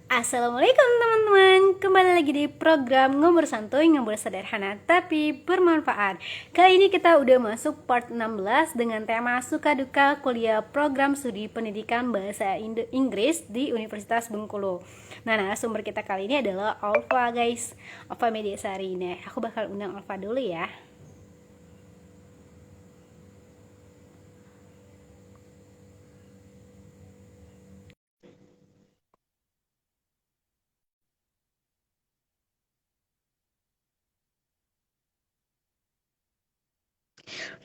Assalamualaikum teman-teman, kembali lagi di program Ngobrol Santuy, Ngobrol Sederhana tapi Bermanfaat. Kali ini kita udah masuk part 16 dengan tema Suka Duka Kuliah Program Studi Pendidikan Bahasa Inggris di Universitas Bengkulu. Nah, narasumber kita kali ini adalah Alfa guys, Alfa Mediasari. Nah, aku bakal undang Alfa dulu ya.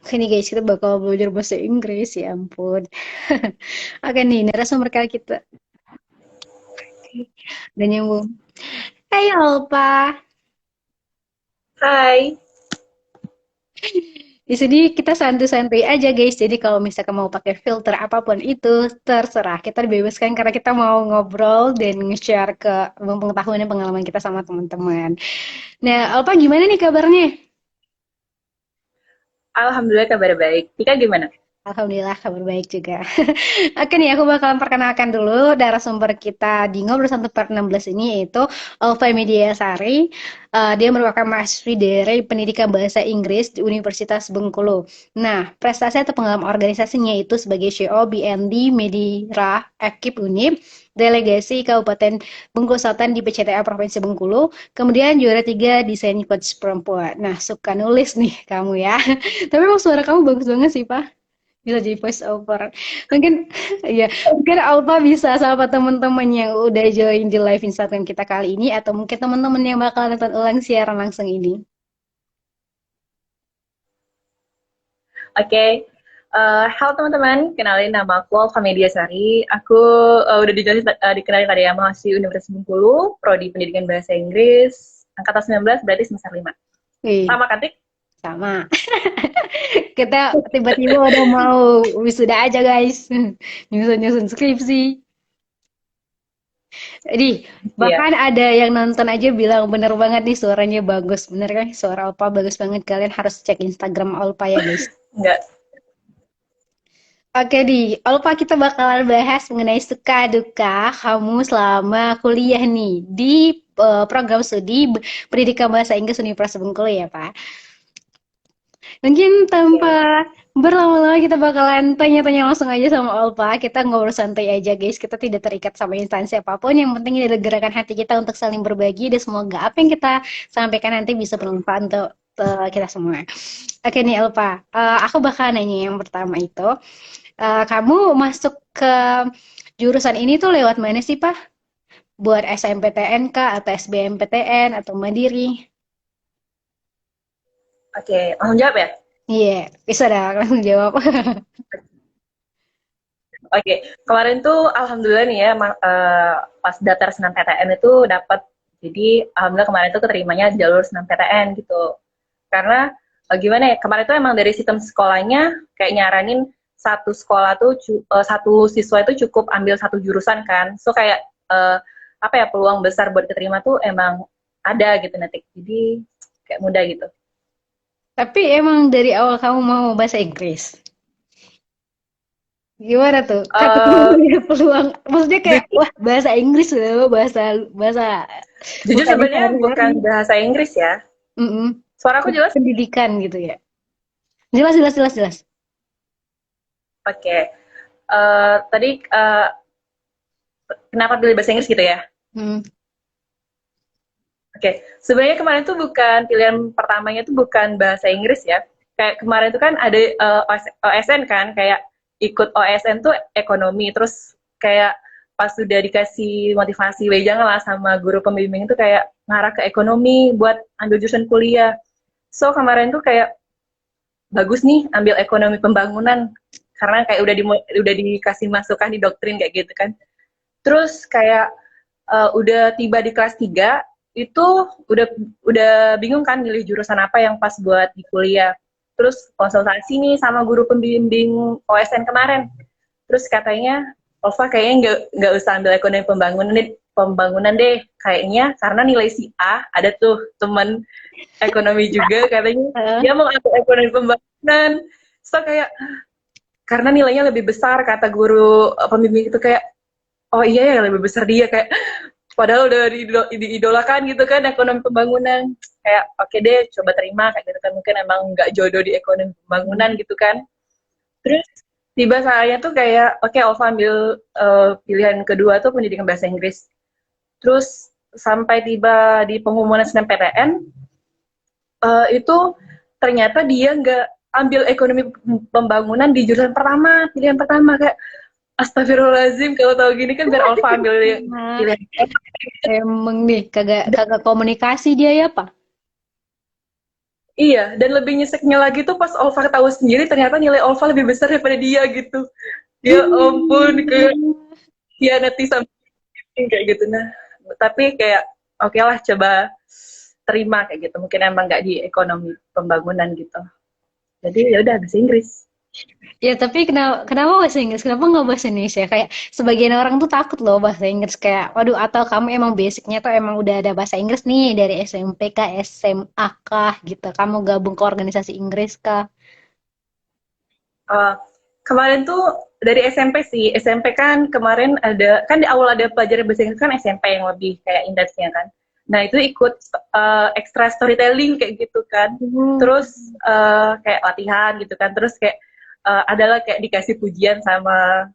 Oke nih guys, kita bakal belajar bahasa Inggris, ya ampun. Oke nih, narasumber kali kita udah nyambung. Hai Alfa. Hai, Di sini kita santuy-santuy aja guys. Jadi kalau misalkan mau pakai filter apapun itu terserah. Kita dibebaskan karena kita mau ngobrol dan nge-share ke pengetahuan dan pengalaman kita sama teman-teman. Nah, Alpa gimana nih kabarnya? alhamdulillah kabar baik. Tika gimana? Alhamdulillah kabar baik juga. Oke nih, aku bakalan perkenalkan dulu narasumber kita di Ngobrol Santai Part 16 ini yaitu Alfa Mediasari. Dia merupakan mahasiswi dari Pendidikan Bahasa Inggris di Universitas Bengkulu. Nah, prestasi atau pengalaman organisasinya itu sebagai CEO BND Medira Ekip Unip, delegasi Kabupaten Bengkulu Selatan di PCTA Provinsi Bengkulu, kemudian juara 3 desain coach perempuan. Nah, suka nulis nih kamu ya. Tapi emang suara kamu bagus banget sih, Pak. Bisa jadi voice over. Mungkin ya, mungkin Alfa bisa sama teman-teman yang udah join di live Instagram kita kali ini atau mungkin teman-teman yang bakal nonton ulang siaran langsung ini. Oke, halo teman-teman, kenalin nama aku Alfa Mediasari. Aku udah dikenalin tadi ya, mahasiswi Universitas Bengkulu, Prodi Pendidikan Bahasa Inggris, angkatan 19, berarti semester 5. Wih, Sama kan, Tik? sama. Kita tiba-tiba udah mau wisuda aja guys. Nyusun-nyusun skripsi. Jadi, Iya, bahkan ada yang nonton aja bilang bener banget nih suaranya bagus. Bener kan? Suara Alpa bagus banget. Kalian harus cek Instagram Alpa ya guys. enggak. Oke di Alfa kita bakalan bahas mengenai suka duka kamu selama kuliah nih di program studi Pendidikan Bahasa Inggris Universitas Bengkulu ya Pak. Mungkin tanpa Oke. berlama-lama kita bakalan tanya-tanya langsung aja sama Alfa. Kita ngobrol santai aja guys. Kita tidak terikat sama instansi apapun. Yang penting ini adalah gerakan hati kita untuk saling berbagi dan semoga apa yang kita sampaikan nanti bisa bermanfaat untuk kita semua. Oke nih Alfa, aku bakal nanya yang pertama itu. Kamu masuk ke jurusan ini tuh lewat mana sih, Pak? Buat SNMPTN kah atau SBMPTN atau Mandiri? Oke, langsung jawab ya? Iya, yeah, bisa dah langsung jawab. Oke, kemarin tuh alhamdulillah nih ya, pas daftar SNMPTN itu dapat. Jadi alhamdulillah kemarin tuh keterimanya jalur SNMPTN gitu. Karena gimana ya, kemarin tuh emang dari sistem sekolahnya kayak nyaranin satu sekolah tuh satu siswa itu cukup ambil satu jurusan kan. So kayak apa ya, peluang besar buat keterima tuh emang ada gitu nanti. Jadi kayak mudah gitu. Tapi emang dari awal kamu mau bahasa Inggris. Gimana tuh? Kata kamu eh punya peluang. Maksudnya kayak, ju- wah bahasa Inggris loh, bahasa bahasa Jujur bukan sebenarnya bukan sehari-hari. bahasa Inggris ya. Mm-mm. Suaraku jelas? Pendidikan gitu ya. Jelas, jelas, jelas, jelas. Oke. Tadi kenapa pilih bahasa Inggris gitu ya? Hmm. Oke, sebenarnya kemarin tuh bukan pilihan pertamanya tuh bukan bahasa Inggris ya. Kayak kemarin tuh kan ada OSN kan, kayak ikut OSN tuh ekonomi, terus kayak pas sudah dikasih motivasi wejangan lah sama guru pembimbing itu kayak ngarah ke ekonomi buat ambil jurusan kuliah. So kemarin tuh kayak bagus nih ambil ekonomi pembangunan karena kayak udah dikasih masukan di doktrin kayak gitu kan. Terus kayak udah tiba di kelas 3 itu udah udah bingung kan milih jurusan apa yang pas buat di kuliah. Terus konsultasi nih sama guru pembimbing OSN kemarin. Terus katanya, Ova kayaknya nggak usah ambil ekonomi pembangunan deh. Kayaknya karena nilai si A ada tuh temen ekonomi juga katanya dia mau ambil ekonomi pembangunan. So kayak karena nilainya lebih besar kata guru pembimbing itu kayak oh iya ya lebih besar dia, kayak padahal udah diidolakan gitu kan ekonomi pembangunan, kayak oke deh coba terima kayak gitu kan, mungkin emang nggak jodoh di ekonomi pembangunan gitu kan. Terus tiba saya tuh kayak oke, Ova ambil pilihan kedua tuh pendidikan bahasa Inggris. Terus sampai tiba di pengumuman SNMPTN, itu ternyata dia nggak ambil ekonomi pembangunan di jurusan pertama, pilihan pertama. Kayak astagfirullahaladzim, kalau tahu gini kan biar Alfa ambil Nah, pilihan. emang nih kagak kagak komunikasi dia ya, Pak? Iya, dan lebih nyeseknya lagi tuh pas Alfa tahu sendiri ternyata nilai Alfa lebih besar daripada dia gitu. Ya ampun, ke nanti sampai kayak gitu. Nah, tapi kayak oke lah coba terima kayak gitu. Mungkin emang nggak di ekonomi pembangunan gitu. Jadi ya udah bahasa Inggris. Ya, tapi kenapa kenapa bahasa Inggris? Kenapa nggak bahasa Indonesia? Kayak sebagian orang tuh takut loh bahasa Inggris kayak, waduh, atau kamu emang basicnya tuh emang udah ada bahasa Inggris nih dari SMP kah, SMA kah gitu. Kamu gabung ke organisasi Inggris kah? Uh, Kemarin tuh dari SMP sih. SMP kan kemarin ada, kan di awal ada pelajaran bahasa Inggris kan SMP yang lebih kayak intensnya kan. Nah itu ikut extra storytelling kayak gitu kan. Hmm. Terus kayak latihan gitu kan. Terus kayak adalah kayak dikasih pujian sama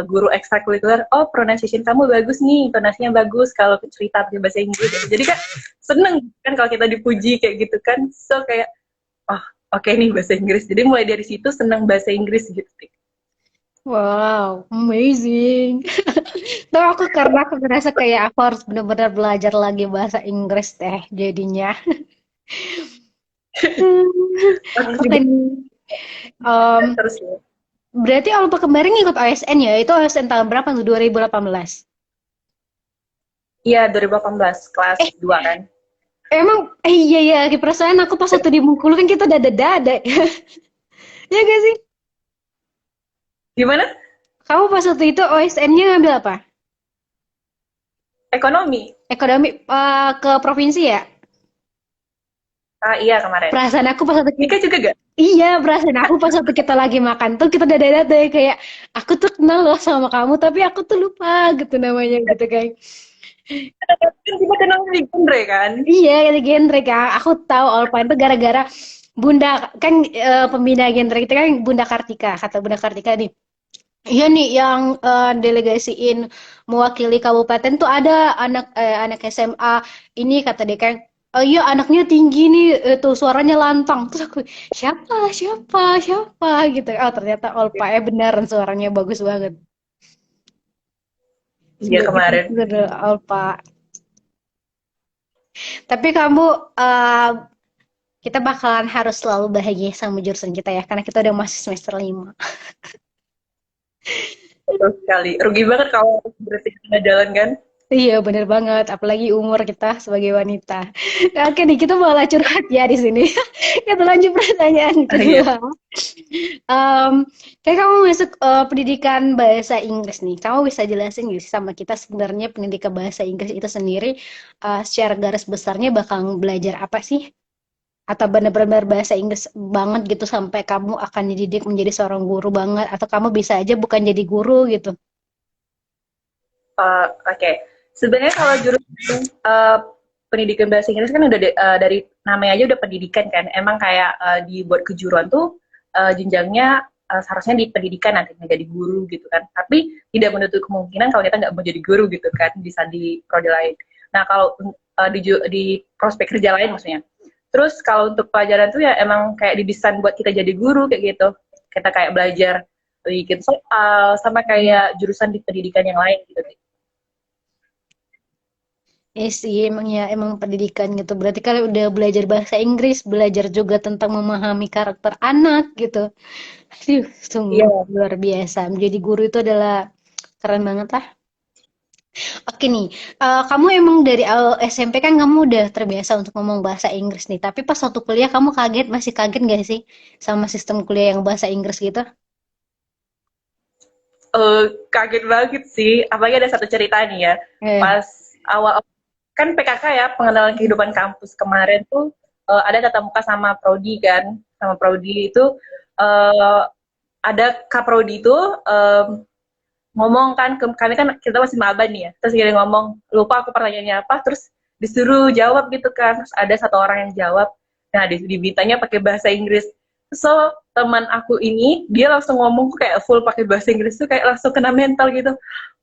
guru ekstrakurikuler. Oh pronunciation kamu bagus nih, intonasinya bagus kalau cerita pakai bahasa Inggris. Jadi kan seneng kan kalau kita dipuji kayak gitu kan. So kayak oh oke nih bahasa Inggris. Jadi mulai dari situ senang bahasa Inggris gitu. Wow, amazing. Tuh aku karena aku ngerasa kayak aku harus benar-benar belajar lagi bahasa Inggris deh jadinya. Masih Oke nih. Em, terus ya. berarti Alpa kemarin ngikut OSN ya? Itu OSN tahun berapa tuh? 2018. Iya 2018 kelas Eh, 2 kan. emang iya ya, di perasaan aku pas waktu di Bengkulu kan kita dada-dada. Ya gak sih? Gimana? Kamu pas waktu itu OSN-nya ngambil apa? Ekonomi. Ekonomi ke provinsi ya? Ah iya kemarin. Perasaan aku pas waktu Nika juga gak? iya, perasaan aku pas waktu kita lagi makan tuh kita dada-dada kayak aku tuh kenal loh sama kamu tapi aku tuh lupa gitu namanya gitu kayak. Kan kita kenal di genre kan. Iya, gitu genre Kak. Aku tahu Olpan itu gara-gara Bunda kan pembina genre itu kan Bunda Kartika, kata Bunda Kartika nih. Iya nih yang delegasiin mewakili kabupaten tuh ada anak SMA ini kata dia kan, oh iya anaknya tinggi nih tuh suaranya lantang. Terus aku siapa siapa siapa gitu. Oh ternyata Olpa beneran suaranya bagus banget. Iya Sebagai kemarin. itu adalah Olpa. Tapi kamu kita bakalan harus selalu bahagia sama jurusan kita ya karena kita udah masih semester 5. Betul sekali. Rugi banget kalau berhenti di tengah jalan kan. Iya, bener banget. Apalagi umur kita sebagai wanita. Nah, oke nih, kita malah curhat ya di sini. Kita lanjut pertanyaan Ah, iya. kedua. Em, kayak kamu masuk pendidikan bahasa Inggris nih. Kamu bisa jelasin nggak sih sama kita sebenarnya pendidikan bahasa Inggris itu sendiri secara garis besarnya bakal belajar apa sih? Atau benar-benar bahasa Inggris banget gitu sampai kamu akan dididik menjadi seorang guru banget atau kamu bisa aja bukan jadi guru gitu. Oke. Sebenarnya kalau jurusan pendidikan bahasa Inggris kan udah dari namanya aja udah pendidikan kan. Emang kayak dibuat kejuruan tuh jenjangnya seharusnya di pendidikan nanti jadi guru gitu kan. Tapi tidak menutup kemungkinan kalau kita nggak mau jadi guru gitu kan, bisa di prodi lain. Nah kalau di prospek kerja lain maksudnya. Terus kalau untuk pelajaran tuh ya emang kayak didesain buat kita jadi guru kayak gitu. Kita kayak belajar bikin soal sama kayak jurusan di pendidikan yang lain gitu. Iya sih, emang ya, emang pendidikan gitu. Berarti kalian udah belajar bahasa Inggris, belajar juga tentang memahami karakter anak gitu. Aduh, Iya. sungguh luar biasa. Menjadi guru itu adalah keren banget lah. Oke nih, kamu emang dari SMP kan kamu udah terbiasa untuk ngomong bahasa Inggris nih. Tapi pas waktu kuliah kamu kaget, masih kaget gak sih sama sistem kuliah yang bahasa Inggris gitu? Kaget banget sih. Apalagi ada satu cerita nih ya. Eh, Pas awal kan PKK ya, pengenalan kehidupan kampus kemarin tuh ada tatap muka sama prodi kan, sama prodi itu ada Kak Prodi itu ngomong kan, kami kan kita masih maba nih ya, terus gini ngomong, lupa aku pertanyaannya apa, terus disuruh jawab gitu kan, terus ada satu orang yang jawab, nah dibintanya pakai bahasa Inggris, so teman aku ini dia langsung ngomong kayak full pakai bahasa Inggris tuh kayak langsung kena mental gitu,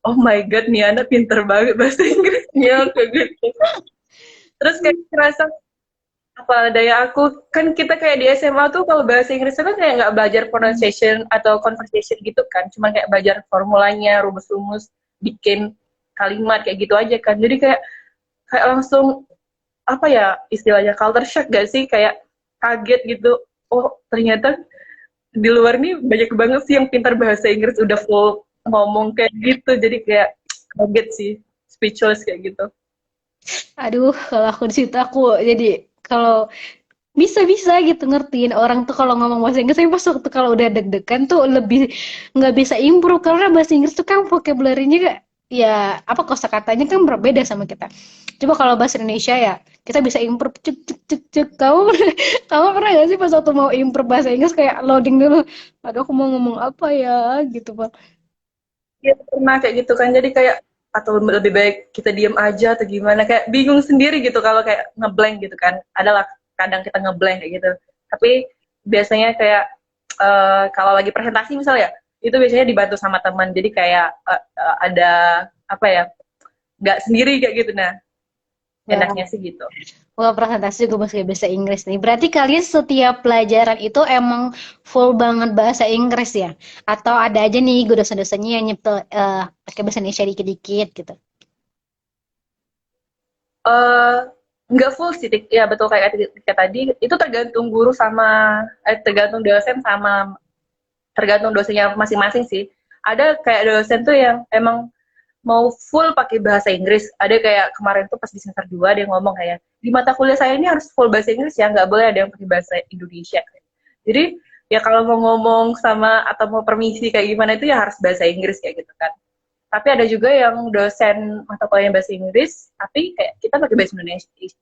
oh my god nih anak pinter banget bahasa Inggrisnya kayak gitu, terus kayak kerasa apa daya aku kan kita kayak di SMA tuh kalau bahasa Inggris kan kayak nggak belajar pronunciation atau conversation gitu kan, cuma kayak belajar formulanya, rumus-rumus, bikin kalimat kayak gitu aja kan, jadi kayak kayak langsung apa ya istilahnya culture shock gak sih, kayak kaget gitu, oh ternyata di luar nih banyak banget sih yang pintar bahasa Inggris udah full ngomong kayak gitu, jadi kayak kaget sih, speechless kayak gitu. Aduh, kalau aku di situ aku jadi kalau bisa-bisa gitu ngertiin orang tuh kalau ngomong bahasa Inggris, tapi pas waktu kalau udah deg-degan tuh lebih nggak bisa improve karena bahasa Inggris tuh kan vocabulary-nya ya apa kosakatanya kan berbeda sama kita. Coba kalau bahasa Indonesia ya kita bisa improve cek cek cek cek. Kamu pernah gak sih pas waktu mau improve bahasa Inggris kayak loading dulu, aduh aku mau ngomong apa ya gitu pak. Iya pernah kayak gitu kan, jadi kayak atau lebih baik kita diem aja atau gimana, kayak bingung sendiri gitu kalau kayak ngeblank gitu kan, adalah kadang kita ngeblank kayak gitu, tapi biasanya kayak kalau lagi presentasi misalnya ya, itu biasanya dibantu sama teman, jadi kayak ada apa ya, nggak sendiri kayak gitu, nah Wah, enaknya sih gitu. wah, presentasi juga pakai bahasa Inggris nih. Berarti kalian setiap pelajaran itu emang full banget bahasa Inggris ya? Atau ada aja nih gue dosen-dosennya yang nyepel pakai bahasa Indonesia dikit-dikit gitu? eh nggak full sih, ya betul kayak kayak tadi, itu tergantung guru sama tergantung dosen sama tergantung dosennya masing-masing sih. Ada kayak dosen tuh yang emang mau full pakai bahasa Inggris. Ada kayak kemarin tuh pas di semester 2 dia ngomong kayak, di mata kuliah saya ini harus full bahasa Inggris ya, nggak boleh ada yang pakai bahasa Indonesia. Jadi ya kalau mau ngomong sama atau mau permisi kayak gimana itu ya harus bahasa Inggris kayak gitu kan. Tapi ada juga yang dosen mata kuliahnya bahasa Inggris, tapi kayak kita pakai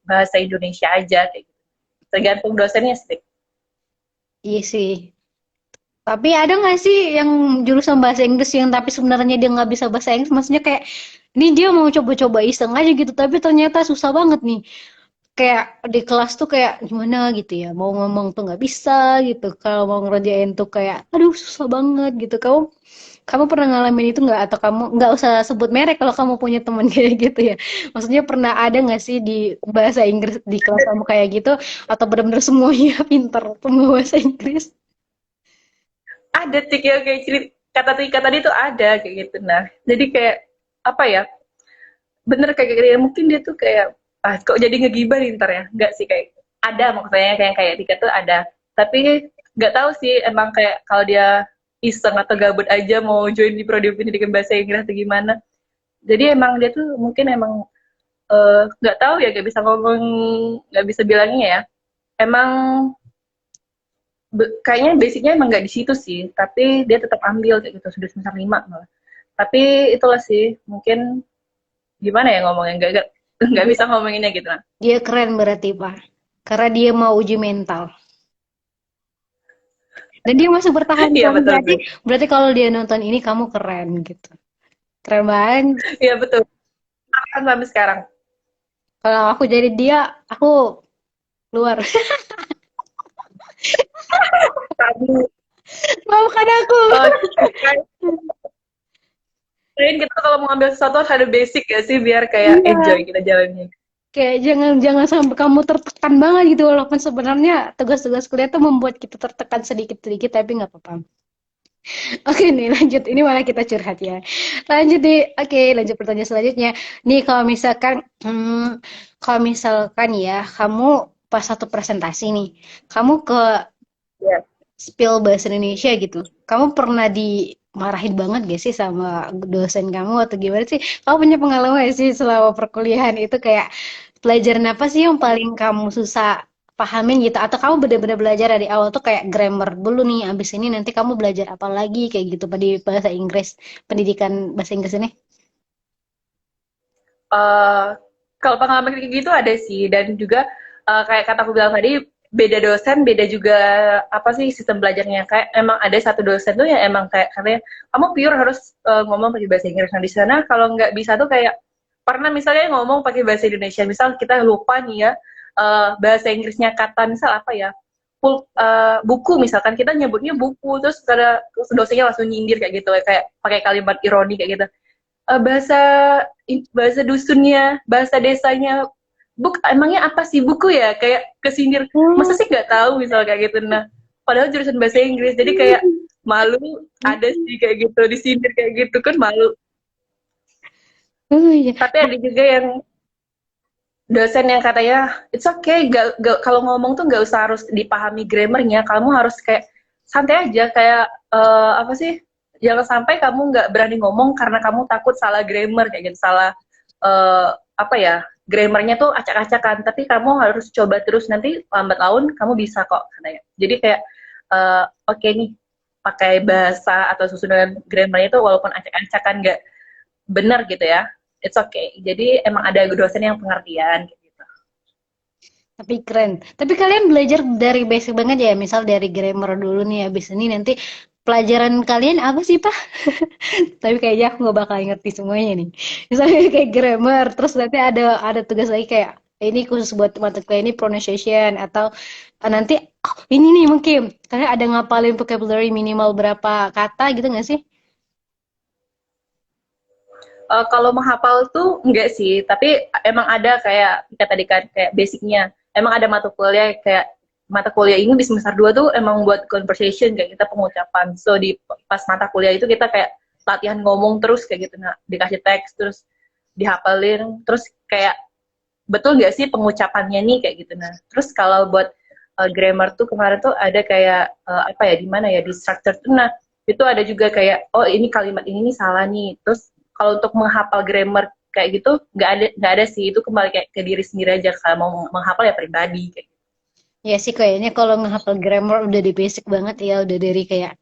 bahasa Indonesia aja kayak gitu. Tergantung dosennya sih. Iya sih. Tapi ada nggak sih yang jurusan bahasa Inggris yang tapi sebenarnya dia nggak bisa bahasa Inggris? Maksudnya kayak, ini dia mau coba-coba iseng aja gitu, tapi ternyata susah banget nih. Kayak di kelas tuh kayak gimana gitu ya, mau ngomong tuh nggak bisa gitu. Kalau mau ngerjain tuh kayak, aduh susah banget gitu. Kamu kamu pernah ngalamin itu nggak? Atau kamu nggak usah sebut merek kalau kamu punya teman kayak gitu ya? Maksudnya pernah ada nggak sih di bahasa Inggris di kelas kamu kayak gitu? Atau benar-benar semuanya pinter semua bahasa Inggris? Ada cik yang kayak cerita kata Tika tadi tuh ada kayak gitu, nah jadi kayak apa ya, bener kayak gini mungkin dia tuh kayak kok jadi ngegibah nih ntar ya, nggak sih, kayak ada maksudnya kayak kayak Tika tuh ada, tapi nggak tahu sih emang kayak kalau dia iseng atau gabut aja mau join di prodi pendidikan bahasa Inggris atau gimana, jadi emang dia tuh mungkin emang nggak tahu ya, nggak bisa ngomong, nggak bisa bilangnya ya, emang kayaknya basicnya emang nggak di situ sih, tapi dia tetap ambil kayak gitu sudah semester 5 malah. Tapi itulah sih mungkin gimana ya ngomongnya, nggak bisa ngomonginnya gitu lah. Dia keren berarti Pak. Karena dia mau uji mental. Dan dia masih bertahan Iya kan betul berarti sih. berarti kalau dia nonton ini kamu keren gitu. Keren banget. Iya betul. Kan sampai sekarang. Kalau aku jadi dia, aku keluar. Tabu. Maafkan aku. Kayaknya kita kalau mau ambil sesuatu harus ada basic ya sih biar kayak Iya. enjoy kita jalannya. Kayak jangan jangan sampai kamu tertekan banget gitu walaupun sebenarnya tugas-tugas kuliah tuh membuat kita tertekan sedikit-sedikit tapi nggak apa-apa. Oke nih lanjut, ini malah kita curhat ya. Lanjut nih, oke lanjut pertanyaan selanjutnya. Nih kalau misalkan ya kamu pas satu presentasi nih, kamu ke Iya. spill bahasa Indonesia gitu. Kamu pernah dimarahin banget gak sih sama dosen kamu atau gimana sih? Kamu punya pengalaman gak sih selama perkuliahan itu kayak pelajaran apa sih yang paling kamu susah pahamin gitu? Atau kamu benar-benar belajar dari awal tuh kayak grammar dulu nih, abis ini nanti kamu belajar apa lagi kayak gitu di bahasa Inggris, pendidikan bahasa Inggris ini? Eh, kalau pengalaman kayak gitu ada sih, dan juga kayak kata aku bilang tadi, beda dosen, beda juga apa sih sistem belajarnya. Kayak emang ada satu dosen tuh yang emang kayak katanya kamu pure harus ngomong pakai bahasa Inggris. Nah di sana kalau nggak bisa tuh kayak pernah misalnya ngomong pakai bahasa Indonesia, misal kita lupa nih ya bahasa Inggrisnya kata misal apa ya buku misalkan kita nyebutnya buku terus ada dosennya langsung nyindir kayak gitu kayak pakai kalimat ironi kayak gitu. Bahasa bahasa dusunnya, bahasa desanya emangnya apa sih buku ya kayak kesindir masa Oh, sih nggak tahu misal kayak gitu. Nah padahal jurusan bahasa Inggris jadi kayak malu ada sih kayak gitu disindir kayak gitu kan malu. oh iya. Tapi ada juga yang dosen yang katanya it's okay kalau ngomong tuh nggak usah harus dipahami grammarnya, kamu harus kayak santai aja kayak apa sih, jangan sampai kamu nggak berani ngomong karena kamu takut salah grammar kayak gitu, salah apa ya, grammarnya tuh acak-acakan, tapi kamu harus coba terus, nanti lambat laun kamu bisa kok katanya. Jadi kayak oke nih pakai bahasa atau susunan grammarnya itu walaupun acak-acakan nggak benar gitu ya, it's okay. Jadi emang ada dosen yang pengertian gitu. Tapi keren. Tapi kalian belajar dari basic banget ya, misal dari grammar dulu nih, habis ini nanti pelajaran kalian apa sih, Pak? Tapi kayaknya aku nggak bakal ngerti semuanya nih. Misalnya kayak grammar, terus nanti ada tugas lagi kayak ini khusus buat mata kuliah ini pronunciation atau nanti oh, ini nih mungkin kalian ada ngapalin vocabulary minimal berapa kata gitu nggak sih? Kalau menghafal tuh enggak sih, tapi emang ada kayak kita tadi kan kayak basicnya. Emang ada mata kuliah kayak mata kuliah ini di semester 2 tuh emang buat conversation kayak kita pengucapan. So di pas mata kuliah itu kita kayak latihan ngomong terus kayak gitu. Nah, dikasih teks terus dihafalin terus kayak betul nggak sih pengucapannya nih kayak gitu. Nah, terus kalau buat grammar tuh kemarin tuh ada kayak apa ya di mana ya di structure tuh, nah itu ada juga kayak oh ini kalimat ini nih salah nih. Terus kalau untuk menghafal grammar kayak gitu nggak ada sih, itu kembali kayak ke diri sendiri aja, kalau mau menghafal ya pribadi kayak gitu. Ya sih kayaknya kalau ngehafal grammar udah di basic banget ya, udah dari kayak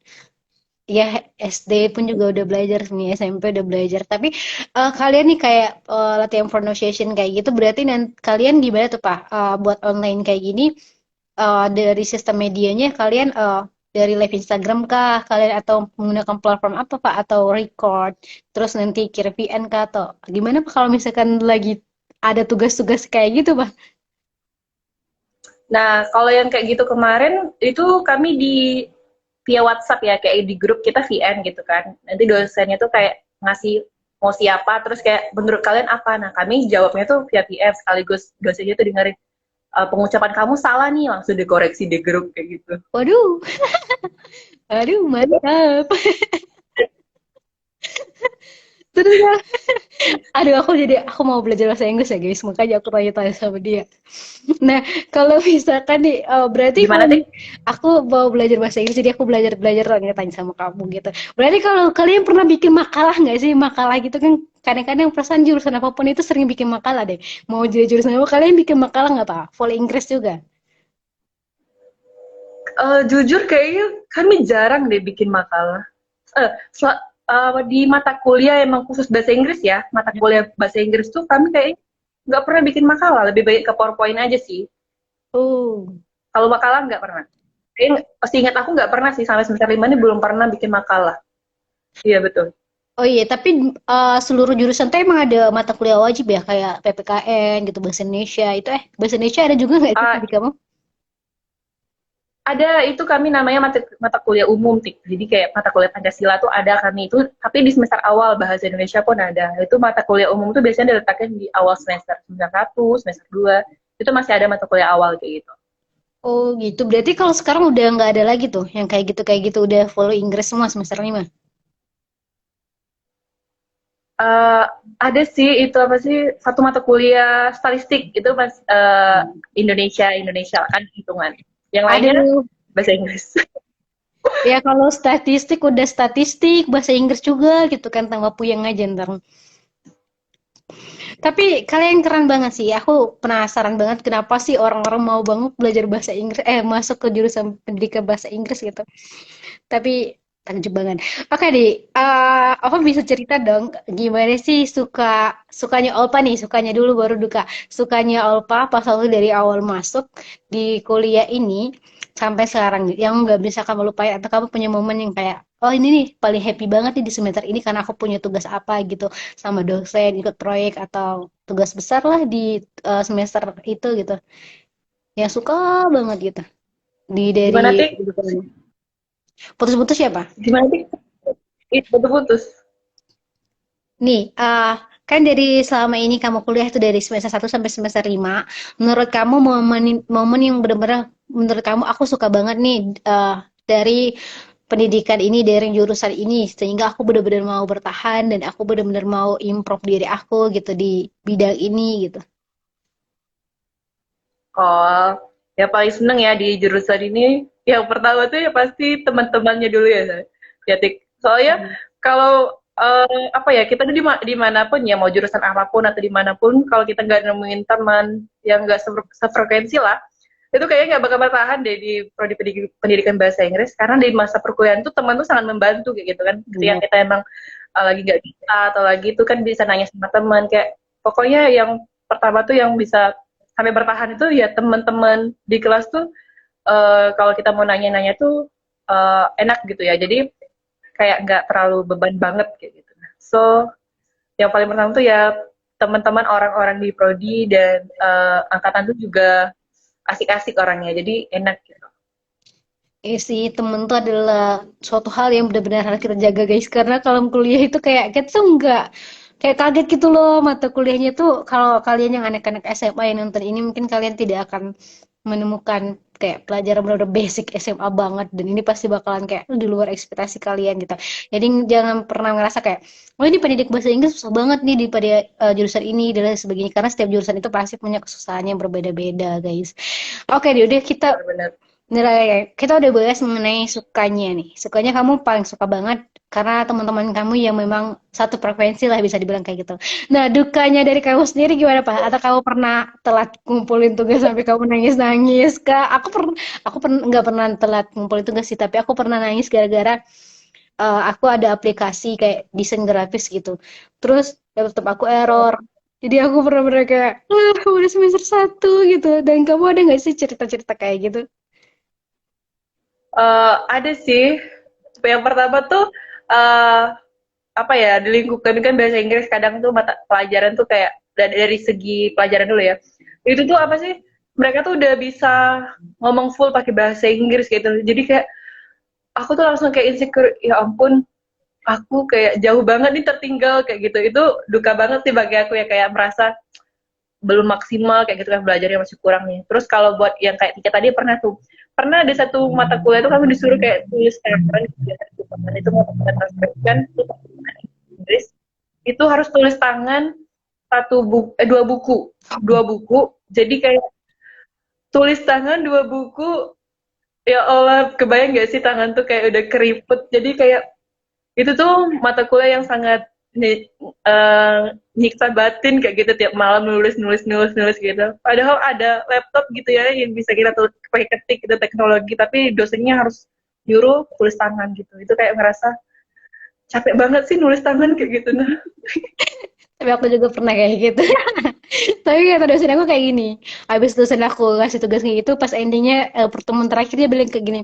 ya SD pun juga udah belajar nih, SMP udah belajar. Tapi kalian nih kayak latihan pronunciation kayak gitu, berarti nanti kalian gimana tuh Pak? Buat online kayak gini, dari sistem medianya kalian dari live Instagram kah kalian atau menggunakan platform apa Pak? Atau record, terus nanti kirim VN kah atau gimana Pak kalau misalkan lagi ada tugas-tugas kayak gitu Pak? Nah kalau yang kayak gitu kemarin itu kami di via WhatsApp ya, kayak di grup kita VN gitu kan, nanti dosennya tuh kayak ngasih mau siapa terus kayak menurut kalian apa, nah kami jawabnya tuh via VN sekaligus dosennya tuh dengerin pengucapan kamu salah nih langsung dikoreksi di grup kayak gitu. Waduh, aduh mantap. Terus ya, aduh aku mau belajar bahasa Inggris ya guys, makanya aku tanya-tanya sama dia. Nah, kalau misalkan nih, berarti Gimana kalau sih? aku mau belajar bahasa Inggris, jadi aku belajar-belajar tanya-tanya sama kamu gitu. Berarti kalau kalian pernah bikin makalah nggak sih? Makalah gitu kan kadang-kadang perasaan jurusan apapun itu sering bikin makalah deh. Mau jadi jurusan apa, kalian bikin makalah nggak Pak? Full Inggris juga? Jujur kayaknya kami jarang deh bikin makalah. Di mata kuliah emang khusus bahasa Inggris ya, mata kuliah bahasa Inggris tuh kami kayak nggak pernah bikin makalah, lebih baik ke PowerPoint aja sih. Oh. Kalau makalah nggak pernah. Kayaknya seingat aku nggak pernah sih, sampai semester 5 ini belum pernah bikin makalah. Iya betul. Oh iya, tapi seluruh jurusan tuh emang ada mata kuliah wajib ya, kayak PPKN gitu, bahasa Indonesia itu bahasa Indonesia ada juga nggak sih Uh, di kamu? ada itu kami namanya mata kuliah umum tik. Jadi kayak mata kuliah Pancasila tuh ada kami itu, tapi di semester awal bahasa Indonesia pun ada. Itu mata kuliah umum tuh biasanya diletakkan di awal semester 1, semester 2. Itu masih ada mata kuliah awal kayak gitu. Oh gitu, berarti kalau sekarang udah nggak ada lagi tuh, yang kayak gitu, udah full Inggris semua semester 5. Eh, ada sih itu apa sih satu mata kuliah statistik itu mas Indonesia Indonesia kan hitungan. Yang lainnya Aduh, bahasa Inggris. ya kalau statistik udah statistik, bahasa Inggris juga gitu kan, tambah puyeng aja ntar. Tapi kalian keren banget sih, aku penasaran banget kenapa sih orang-orang mau banget belajar bahasa Inggris, masuk ke jurusan pendidikan bahasa Inggris gitu. Tapi takjub banget. Oke di, apa bisa cerita dong gimana sih sukanya Olpa nih, sukanya dulu baru duka. Sukanya Olpa pas waktu dari awal masuk di kuliah ini sampai sekarang yang nggak bisa kamu lupain atau kamu punya momen yang kayak oh ini nih paling happy banget nih di semester ini karena aku punya tugas apa gitu sama dosen ikut proyek atau tugas besar lah di semester itu gitu. Yang suka banget gitu di dari Gimana Tik? putus-putus siapa? Gimana Tik? Ih, putus-putus. Nih, kan dari selama ini kamu kuliah itu dari semester 1 sampai semester 5. Menurut kamu momen momen yang benar-benar menurut kamu aku suka banget nih dari pendidikan ini, dari jurusan ini sehingga aku benar-benar mau bertahan dan aku benar-benar mau improve diri aku gitu di bidang ini gitu. Oh, ya paling seneng ya di jurusan ini. Yang pertama tuh ya pasti teman-temannya dulu ya, Say. Ya, Tik. Soalnya kalau apa ya kita tuh dimanapun ya mau jurusan apapun atau dimanapun kalau kita nggak nemuin teman yang nggak sefrekuensi lah itu kayaknya nggak bakal bertahan deh di prodi pendidikan bahasa Inggris karena di masa perkuliahan tuh teman tuh sangat membantu kayak gitu kan ketika Benar. kita emang lagi nggak bisa atau lagi itu kan bisa nanya sama teman kayak pokoknya yang pertama tuh yang bisa sampai bertahan itu ya teman-teman di kelas tuh kalau kita mau nanya-nanya tuh enak gitu ya jadi kayak nggak terlalu beban banget kayak gitu. So yang paling pertama tuh ya teman-teman orang-orang di prodi dan angkatan tuh juga asik-asik orangnya jadi enak gitu. Sih temen tuh adalah suatu hal yang benar-benar harus kita jaga guys karena kalau kuliah itu kayak kita tuh enggak kayak kaget gitu loh mata kuliahnya tuh kalau kalian yang anak-anak SMA yang nonton ini mungkin kalian tidak akan menemukan kayak pelajaran benar-benar basic SMA banget dan ini pasti bakalan kayak di luar ekspektasi kalian gitu. Jadi jangan pernah ngerasa kayak oh ini pendidik bahasa Inggris susah banget nih daripada jurusan ini dan lain sebagainya karena setiap jurusan itu pasti punya kesusahannya yang berbeda-beda guys. Oke, deh, udah Benar-benar. kita udah bahas mengenai sukanya nih. Sukanya kamu paling suka banget karena teman-teman kamu yang memang satu frekuensi lah bisa dibilang kayak gitu. Nah, dukanya dari kamu sendiri gimana, Pak? Atau kamu pernah telat ngumpulin tugas sampai kamu nangis-nangis? Kak, aku pernah nggak pernah telat ngumpulin tugas sih, tapi aku pernah nangis gara-gara aku ada aplikasi kayak desain grafis gitu. Terus laptop aku error. Jadi aku pernah-pernah kayak, udah semester 1 gitu. Dan kamu ada nggak sih cerita-cerita kayak gitu? Ada sih. Yang pertama tuh apa ya di lingkungan kan bahasa Inggris kadang tuh mata pelajaran tuh kayak dari segi pelajaran dulu ya. Itu tuh apa sih? Mereka tuh udah bisa ngomong full pakai bahasa Inggris gitu. Jadi kayak aku tuh langsung kayak insecure. Ya ampun, aku kayak jauh banget nih tertinggal kayak gitu. Itu duka banget sih bagi aku ya kayak merasa belum maksimal kayak gitu kan belajarnya masih kurang nih. Terus kalau buat yang kayak Tika tadi pernah ada satu mata kuliah itu kami disuruh kayak tulis tangan gitu ya, itu mata kuliah transkripsi itu Inggris itu harus tulis tangan dua buku jadi kayak tulis tangan dua buku ya Allah kebayang gak sih tangan tuh kayak udah keriput jadi kayak itu tuh mata kuliah yang sangat nyiksa batin kayak gitu tiap malam nulis gitu. Padahal ada laptop gitu ya yang bisa kita tulis pakai ketik itu teknologi, tapi dosennya harus nyuruh tulis tangan gitu. Itu kayak ngerasa capek banget sih nulis tangan kayak gitu. Nah, Tapi aku juga pernah kayak gitu. Tapi kata dosen aku kayak gini. Habis dosen aku ngasih tugas kayak gitu, pas endingnya pertemuan terakhir dia bilang kayak gini.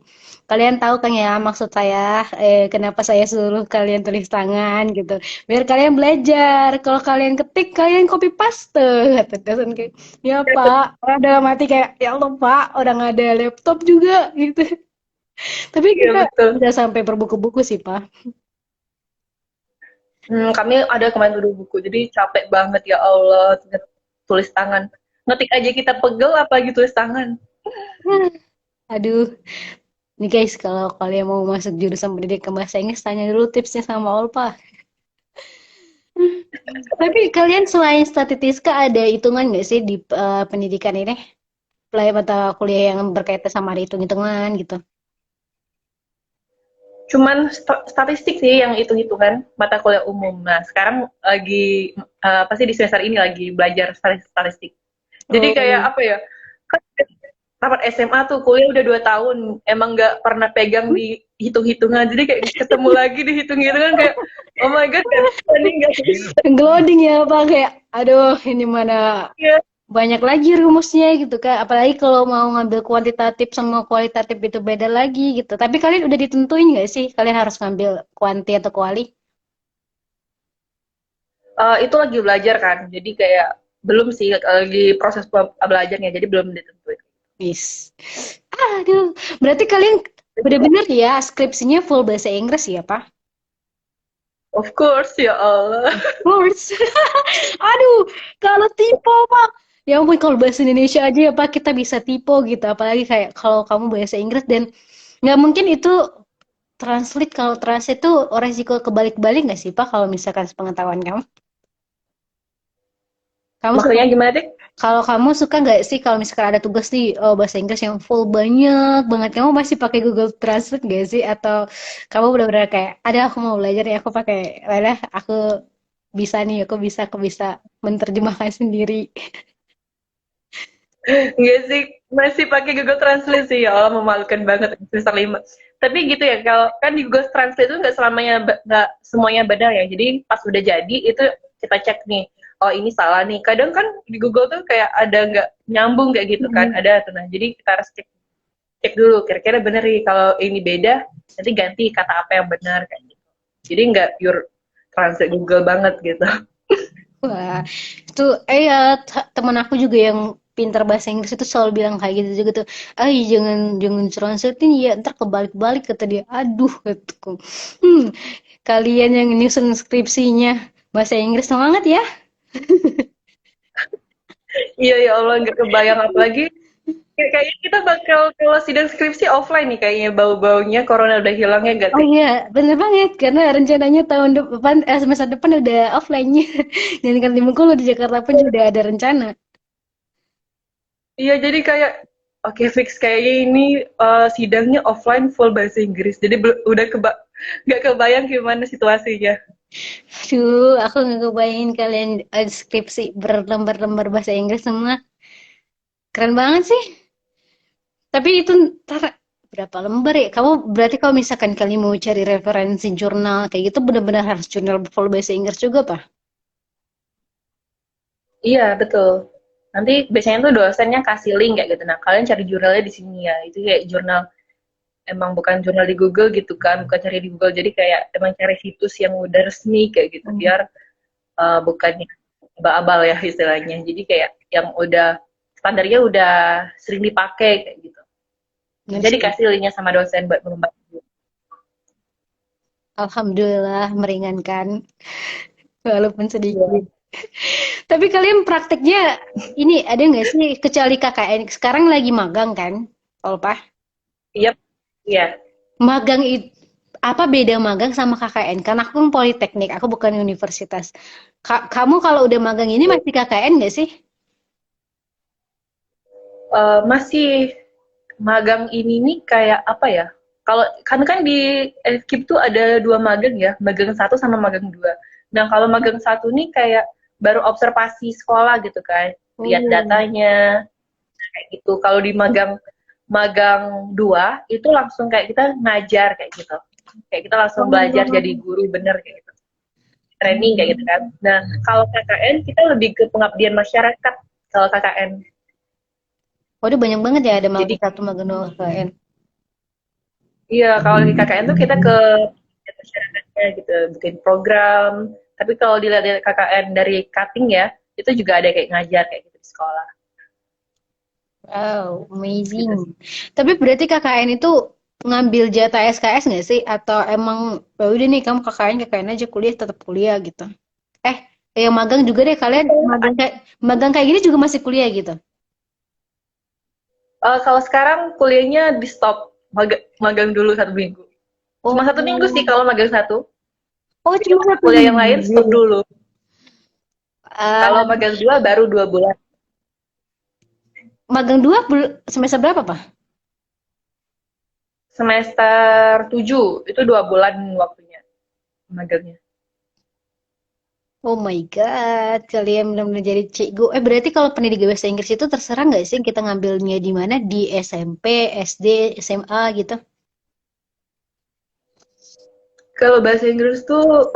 Kalian tahu kan ya maksud saya kenapa saya suruh kalian tulis tangan gitu. Biar kalian belajar. Kalau kalian ketik, kalian copy paste. Kata dosen kayak, ya Pak. Orang dalam hati kayak, ya Allah Pak, udah nggak ada laptop juga gitu. Tapi iya kita betul. udah sampai berbuku-buku sih Pak. Kami ada kemarin tuh buku, jadi capek banget ya Allah tulis tangan. Ngetik aja kita pegel apalagi tulis tangan. Aduh, nih guys, kalau kalian mau masuk jurusan pendidikan bahasa Inggris, tanya dulu tipsnya sama Olpa. Tapi kalian selain statistika ada hitungan nggak sih di pendidikan ini? Pelajaran mata kuliah yang berkaitan sama ada hitung-hitungan gitu. Cuman statistik sih yang hitung-hitungan mata kuliah umum. Nah, sekarang lagi pasti di semester ini lagi belajar statistik. Jadi kayak Oh, apa ya? Kan tamat SMA tuh kuliah udah 2 tahun, emang nggak pernah pegang di hitung-hitungan, jadi kayak ketemu lagi di hitung-hitungan kayak oh my god, ini nggak bisa. Gloading ya Pak, kayak aduh ini mana Ya. banyak lagi rumusnya gitu Kak. Apalagi kalau mau ngambil kuantitatif sama kualitatif itu beda lagi gitu. Tapi kalian udah ditentuin nggak sih kalian harus ngambil kuanti atau kuali? Itu lagi belajar kan, jadi kayak belum sih, lagi proses belajarnya, jadi belum ditentuin. Yes. Aduh, berarti kalian bener-bener ya skripsinya full bahasa Inggris ya Pak? Of course, ya Allah. Course. Aduh, kalau typo Pak. Ya ampun, kalau bahasa Indonesia aja ya Pak, kita bisa typo gitu. Apalagi kayak kalau kamu bahasa Inggris dan nggak mungkin itu translate, kalau translate itu resiko kebalik-balik nggak sih Pak kalau misalkan sepengetahuan kamu? Kamu suka, Maksudnya gimana deh? kalau kamu suka nggak sih kalau misalkan ada tugas di bahasa Inggris yang full banyak banget, kamu masih pakai Google Translate nggak sih? Atau kamu benar-benar kayak, ada aku mau belajar ya, aku pakai, lah aku bisa nih, aku bisa menerjemahkan sendiri. Enggak sih, masih pakai Google Translate sih, ya Allah, memalukan banget semester 5. Tapi gitu ya, kalau kan di Google Translate itu nggak selamanya, nggak semuanya benar ya. Jadi pas udah jadi itu kita cek nih, oh ini salah nih. Kadang kan di Google tuh kayak ada nggak nyambung kayak gitu kan, Hmm. ada tuh. Nah, jadi kita harus cek, cek dulu kira-kira bener nih, kalau ini beda nanti ganti kata apa yang benar kayak gitu. Jadi nggak pure translate Google banget gitu. Wah, itu ya teman aku juga yang pintar bahasa Inggris itu selalu bilang kayak gitu juga tuh. Ah, jangan jangan translatein ya, ntar kebalik-balik kata dia. Aduh, kataku. Hmm, kalian yang nyusun skripsinya bahasa Inggris semangat ya. Iya ya Allah, nggak kebayang, apalagi kayaknya kita bakal kalau sidang skripsi offline nih kayaknya, bau-baunya corona udah hilangnya gak Oh sih? iya, bener banget. Karena rencananya tahun depan, semester depan udah offline-nya. Dan kan di Bengkulu di Jakarta pun udah ada rencana. Iya, jadi kayak oke, fix kayaknya ini sidangnya offline full bahasa Inggris. Jadi udah nggak kebayang gimana situasinya. Aduh, aku nggak kebayangin kalian skripsi berlembar-lembar bahasa Inggris semua. Keren banget sih. Tapi itu ntar berapa lembar ya? Kamu berarti kalau misalkan kalian mau cari referensi jurnal kayak gitu benar-benar harus jurnal full bahasa Inggris juga, Pak? Iya, betul. Nanti biasanya tuh dosennya kasih link kayak gitu. Nah, kalian cari jurnalnya di sini ya. Itu kayak jurnal, emang bukan jurnal di Google gitu kan, bukan cari di Google. Jadi kayak emang cari situs yang udah resmi kayak gitu, Hmm. biar bukan yang abal-abal ya istilahnya. Jadi kayak yang udah standarnya udah sering dipakai kayak gitu. Benar Jadi sih. kasih linknya sama dosen buat membantu. Alhamdulillah meringankan walaupun sedikit. Iya. Tapi kalian prakteknya ini ada nggak sih kecuali KKN? Sekarang lagi magang kan, Olpa? Iya, iya. Magang itu apa beda magang sama KKN? Karena aku kan politeknik, aku bukan universitas. Kamu kalau udah magang ini masih KKN nggak sih? Masih magang ini nih kayak apa ya? Kalau kan di FKIP tuh ada dua magang ya, magang satu sama magang dua. Nah kalau magang satu nih kayak baru observasi sekolah gitu kan, lihat Oh. datanya kayak gitu. Kalau di magang magang dua itu langsung kayak kita ngajar kayak gitu. Kayak kita langsung belajar jadi Oh. guru bener kayak gitu. Training kayak gitu kan. Nah kalau KKN kita lebih ke pengabdian masyarakat kalau KKN. Waduh banyak banget ya ada magang Jadi satu magang dua KKN. iya, kalau di KKN tuh kita ke masyarakatnya gitu, bikin program. Tapi kalau dilihat dari KKN dari cutting ya, itu juga ada kayak ngajar kayak gitu di sekolah. Wow, Gitu amazing. sih. Tapi berarti KKN itu ngambil jatah SKS nggak sih? Atau emang ya udah nih kamu KKN aja kuliah tetap kuliah gitu? Eh, yang magang juga deh kalian magang kayak gini juga masih kuliah gitu? Kalau sekarang kuliahnya di stop, magang dulu 1 minggu. Cuma 1 minggu sih Oh, kalau magang satu. oh Tapi cuma kalau satu kuliah yang lain minggu. stop dulu. Kalau Ah, magang dua baru 2 bulan. magang dua semester berapa, Pak? Semester 7 itu 2 bulan waktunya magangnya. Oh my God, kalian benar-benar jadi cikgu. Berarti kalau pendidikan bahasa Inggris itu terserah nggak sih kita ngambilnya di mana? Di SMP, SD, SMA gitu? Kalau bahasa Inggris tuh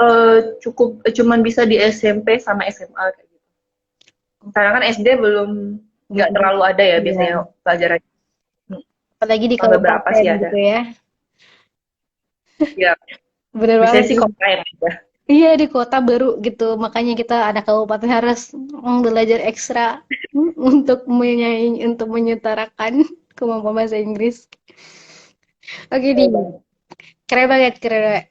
cuman bisa di SMP sama SMA kayak gitu. Karena kan SD belum nggak Belum. terlalu ada ya Iya. biasanya pelajaran. Hmm, Apalagi di Beberapa kabupaten sih ada. gitu ya. Ya, Bener banget biasanya sih sih. combine aja. Iya di kota baru gitu, makanya kita anak kabupaten harus belajar ekstra untuk menyaing, untuk menyetarakan kemampuan bahasa Inggris. Oke Betul nih, banget. keren banget, keren banget.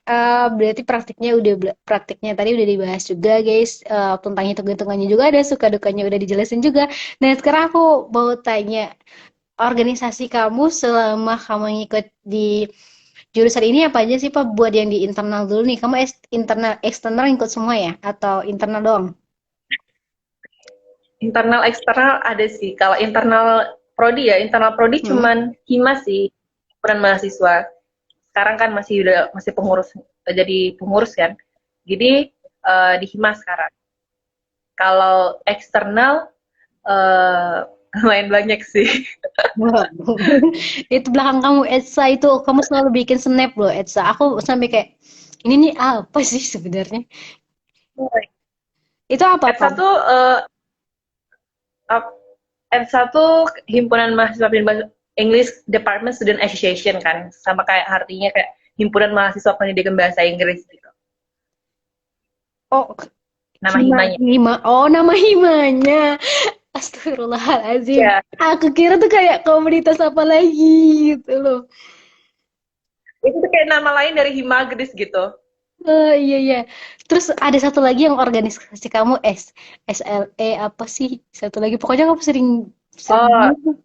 Berarti praktiknya tadi udah dibahas juga guys. Tentang hitung-hitungannya juga ada, suka dukanya udah dijelasin juga. Nah sekarang aku mau tanya, organisasi kamu selama kamu ngikut di jurusan ini apa aja sih Pak? Buat yang di internal dulu nih, kamu internal, eksternal ikut semua ya? Atau internal doang? Internal eksternal ada sih. Kalau internal prodi ya, internal prodi Hmm. cuman hima sih, peran mahasiswa. Sekarang kan masih pengurus, jadi pengurus kan. Jadi di hima sekarang. Kalau eksternal eh lumayan banyak sih. Wah. Itu belakang kamu Etsa itu kamu selalu bikin snap loh Etsa. Aku sampai kayak ini nih apa sih sebenarnya? Itu apa F1 Pak? F1 himpunan mahasiswa English Department Student Association kan, sama kayak artinya kayak himpunan mahasiswa pendidikan bahasa Inggris gitu. Oh, Nama himanya. Hima. Oh, nama himanya. Astagfirullahaladzim. Ya, Aku kira tuh kayak komunitas apa lagi gitu loh. itu tuh kayak nama lain dari Himagris gitu. Oh iya iya. Terus ada satu lagi yang organisasi kamu SLE apa sih? Satu lagi pokoknya kamu sering sering Oh,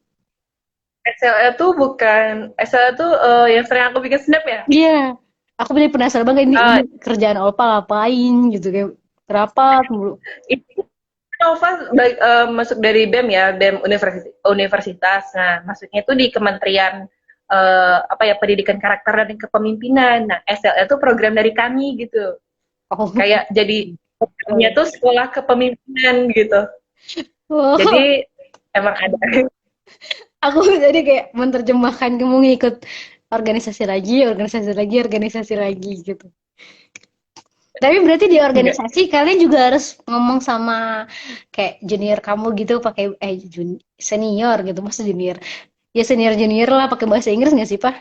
SLE tuh bukan SLE tuh yang sering aku bikin snap ya. iya. Aku bener penasaran banget ini Uh, kerjaan Olpa ngapain gitu kayak berapa mulu. itu Nova masuk dari BEM ya, BEM Universitas. Nah, masuknya itu di Kementerian apa ya, Pendidikan Karakter dan Kepemimpinan. Nah, SLE itu program dari kami gitu. Oh. Kayak jadi programnya tuh sekolah kepemimpinan gitu. Oh, Jadi emang ada. aku jadi kayak menerjemahkan kamu ngikut organisasi lagi, organisasi lagi, organisasi lagi gitu. Tapi berarti di Enggak. organisasi kalian juga harus ngomong sama kayak junior kamu gitu pakai senior gitu, maksud junior. Ya senior junior lah pakai bahasa Inggris nggak sih, Pak?